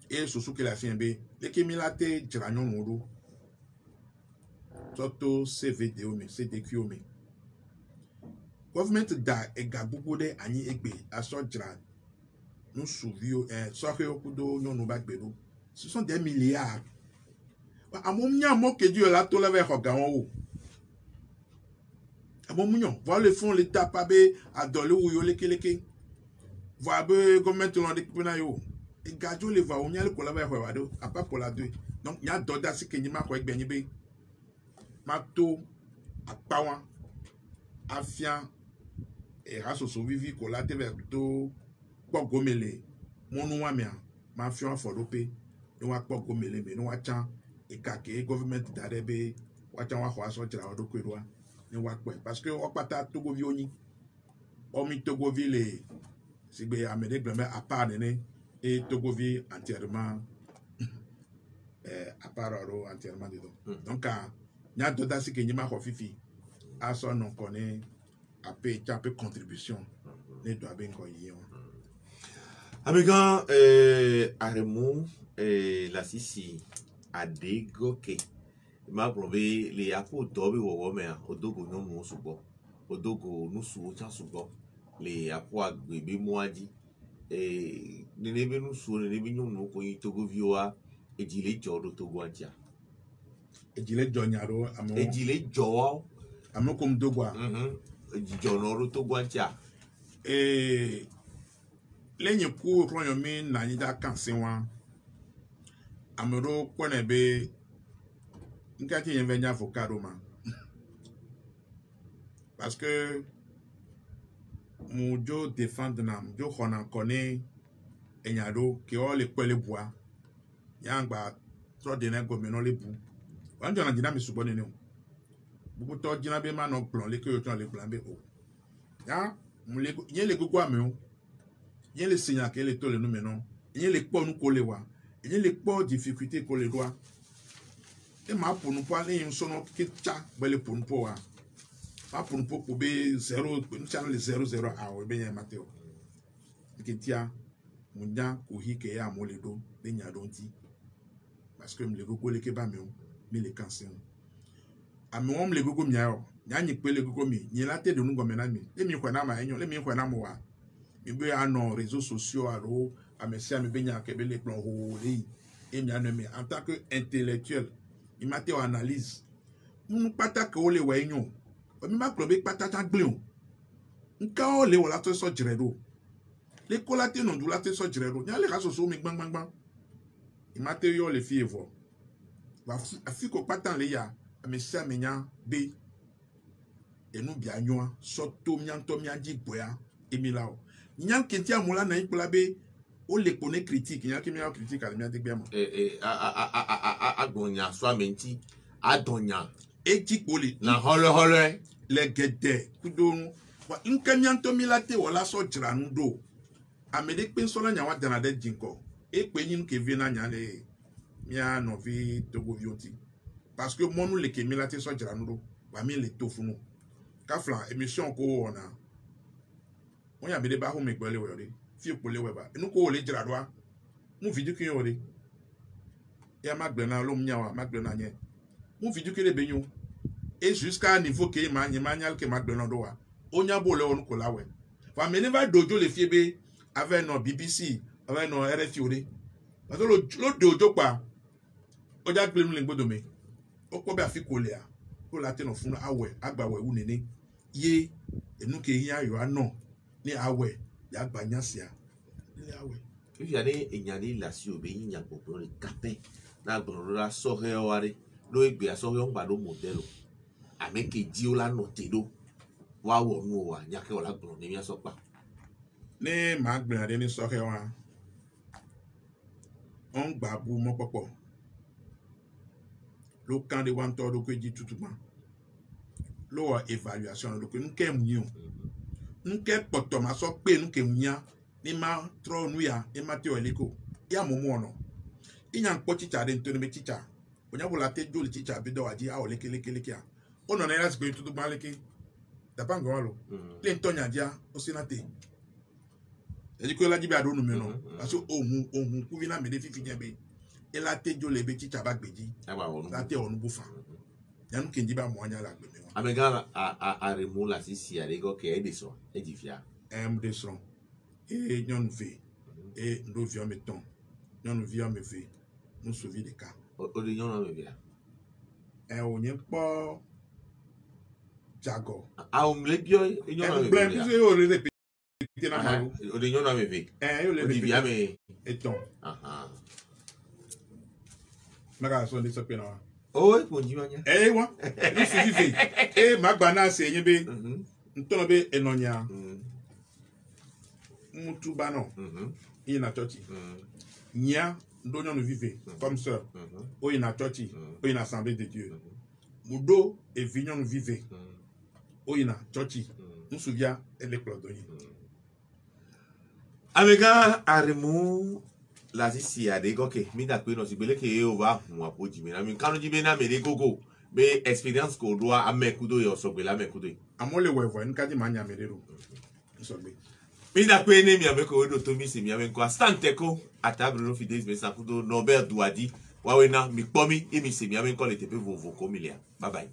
et soso ke la fienbe le ke mi la te jranyon nuru soto CVD o me CDQ o me government da e gabugo de ani egbe aso jran nous souvio so ke okudo nyonu ba gbero ce sont des milliards amomnya mo ke dio la to le ve hoga won wo amomnyo voilà le fond l'état pas be adole wo yo leke va be government on de pena yo e gajo le va onya le ko la ve ho wa do apa pour la deux donc nya doda si kenyi ma ko egbe yin be mato apawan afian e rasoso vivi ko la te ve to pogomele monu wa me ma fian forope ni wa pogomele me ni wa chan e kake government dare be wa chan wa ho aso jira odo ko irwa ni wa pe parce que o pata Togo vi oni o mi Togo vi le sigbe amede glame à part ne et Togo vi entièrement à part entièrement dedans donc nya doda si ke nyima ko fifi aso non connaît a pe chape contribution ne do ben ko yi on amigan aremu la sisi adegoke ma probe le apo dobe wo me odogo no mu subo odogo no su cha subo le apo agbebe muaji nene be no su nene be nyum no ko yi Togo viwa ejile jodo Togo aja ejile jonyaro amo ejile jowo amokom dogwa ejijonoro Togo aja lenye ku ronyo mi na nyida kanse wa amoro kone be nkati yen venya avocado ma parce que mujo défendre na mujo khona kone enyado ki o le pele bois yangba tro de nego me no le bu wanjo na jina mi subone ne o bubu to jina be ma no plan le ke yo tan le plan be o ya Yen le gogo ameo. Yen le seigneur que le tole nous maintenant. Yen le po nous coller wa. Yen le po difficulté coller doit. Et ma pour nous parler un son qui tcha belle pour nous pour wa. Pas pour nous pour be 0 channel 00 a o be yen mateo. Qui tia munya ko hi ke ya mo le do be nya donti. Parce que le gogo le ke ba meo, mais le cancer. Ameo le gogo miao. Nyanyi pele gogo mi ni la te de nous gomena mi le mi kwa na ma enyo le mi kwa na mo wa mi be anon réseaux sociaux aro a merci mi be nya ke be le plan ho le e mi anu mi en tant que intellectuel il m'a té analyse nous pata ke o le wa enyo o mi ma klobe pata ta gbe o nka o le wala to so jiredo le kolate non du la te so jiredo nya le ka so so mi gbang il m'a té yo le fi evo wa afi ko pata le ya a merci mi nya be et nous bien nous surtout mianto mianji boya emilao nyan kentia mola na iplabe o le connaît critique nyan ki mi critique al miante gbe mo agonya so amenti adonya eji poli na holo le gede kudonu wa nkamianto milate wala so jira nudo amede pe so la nyawa dana de jinko e pe yin ke vena nyale mia no vi togo vioti parce que monu le ke milate so jira nudo wa mi le tofunu Kafla émission ko ona on ya bede ba ho me gbele we fi opole we ba enu ko le jira doa mu video kin ore ya magbena lo mnyawa magbena nye mu video ke le benyo et jusqu'à niveau que manyal ke magbena doa onya bo le on ko lawe fa me ne va dojo le fiebe avec no BBC avec no RFI ore parce que lo dojo pa o ja gbelu le gbodo me o ko be afi ko le a ko la te no fun awe agbawe wu nene ye enu ke ya yo ano ni awe ya gbanyasia ni awe if ya ni enyani la si obe yin yan popo le kape na gboro la so he ware lo egbe aso he ngba do modelo ameke di o la no tedo wa wo nu wa nya ke o la gboro ni mi so pa ni ma gbin ade ni so he wa on gba bu mo popo lo kan de wan to do ko ji tutuma lo évaluation lo ko nke mnyo nke poto ma so pe nke mnya ni ma tro nu ya e ma te oliko ya momo ono inya npo chicha de ntoni me chicha onya bola te joli chicha bi do waji a o leke a ono na ras ko tutuma leke da pa ngo lo le ntonya dia o sinate eliko la jibe ado nu me no aso ohun ku vi na me de fifi jebe et la tête de l'ébéti tabakbeji la tête on bouffa yanu kendi ba moanya la gbeme wa amega a remo la sisi a rego ke edeso edifia deson et nyon ve et ndo via meton nyon via me ve nous sauver des cas o de nyon me via o nyen po jago a o mle bio e nyon me via plus o le répéter na maru o de nyon me ve o le via me eton Maga so de sopena wa. Oh, e ponji manya. Wa. Ni suji fe. Magba na se yin be. Ntono be enonya. Mutu ba no. Ina church. Nya ndonyo no vive comme ça. O ina church. O ina assemblée de Dieu. Mudo e vignon no vive. O ina church. Nous souvient elle est clodoni. Amega aremu la sisi a de goke mi da pe no si bele ke o va mu apoji mi na mi kanu ji be na me de gogo be experience ko do amekudo yo so gbe la mekudo amole wevo nka di manya me de ro so gbe mi da pe ni mi ameko do to mi se mi amenko astante ko atable no fides me sakudo Norbert Douadi wa we na mi po mi e mi se mi amenko le tepe vovo ko milia bye bye.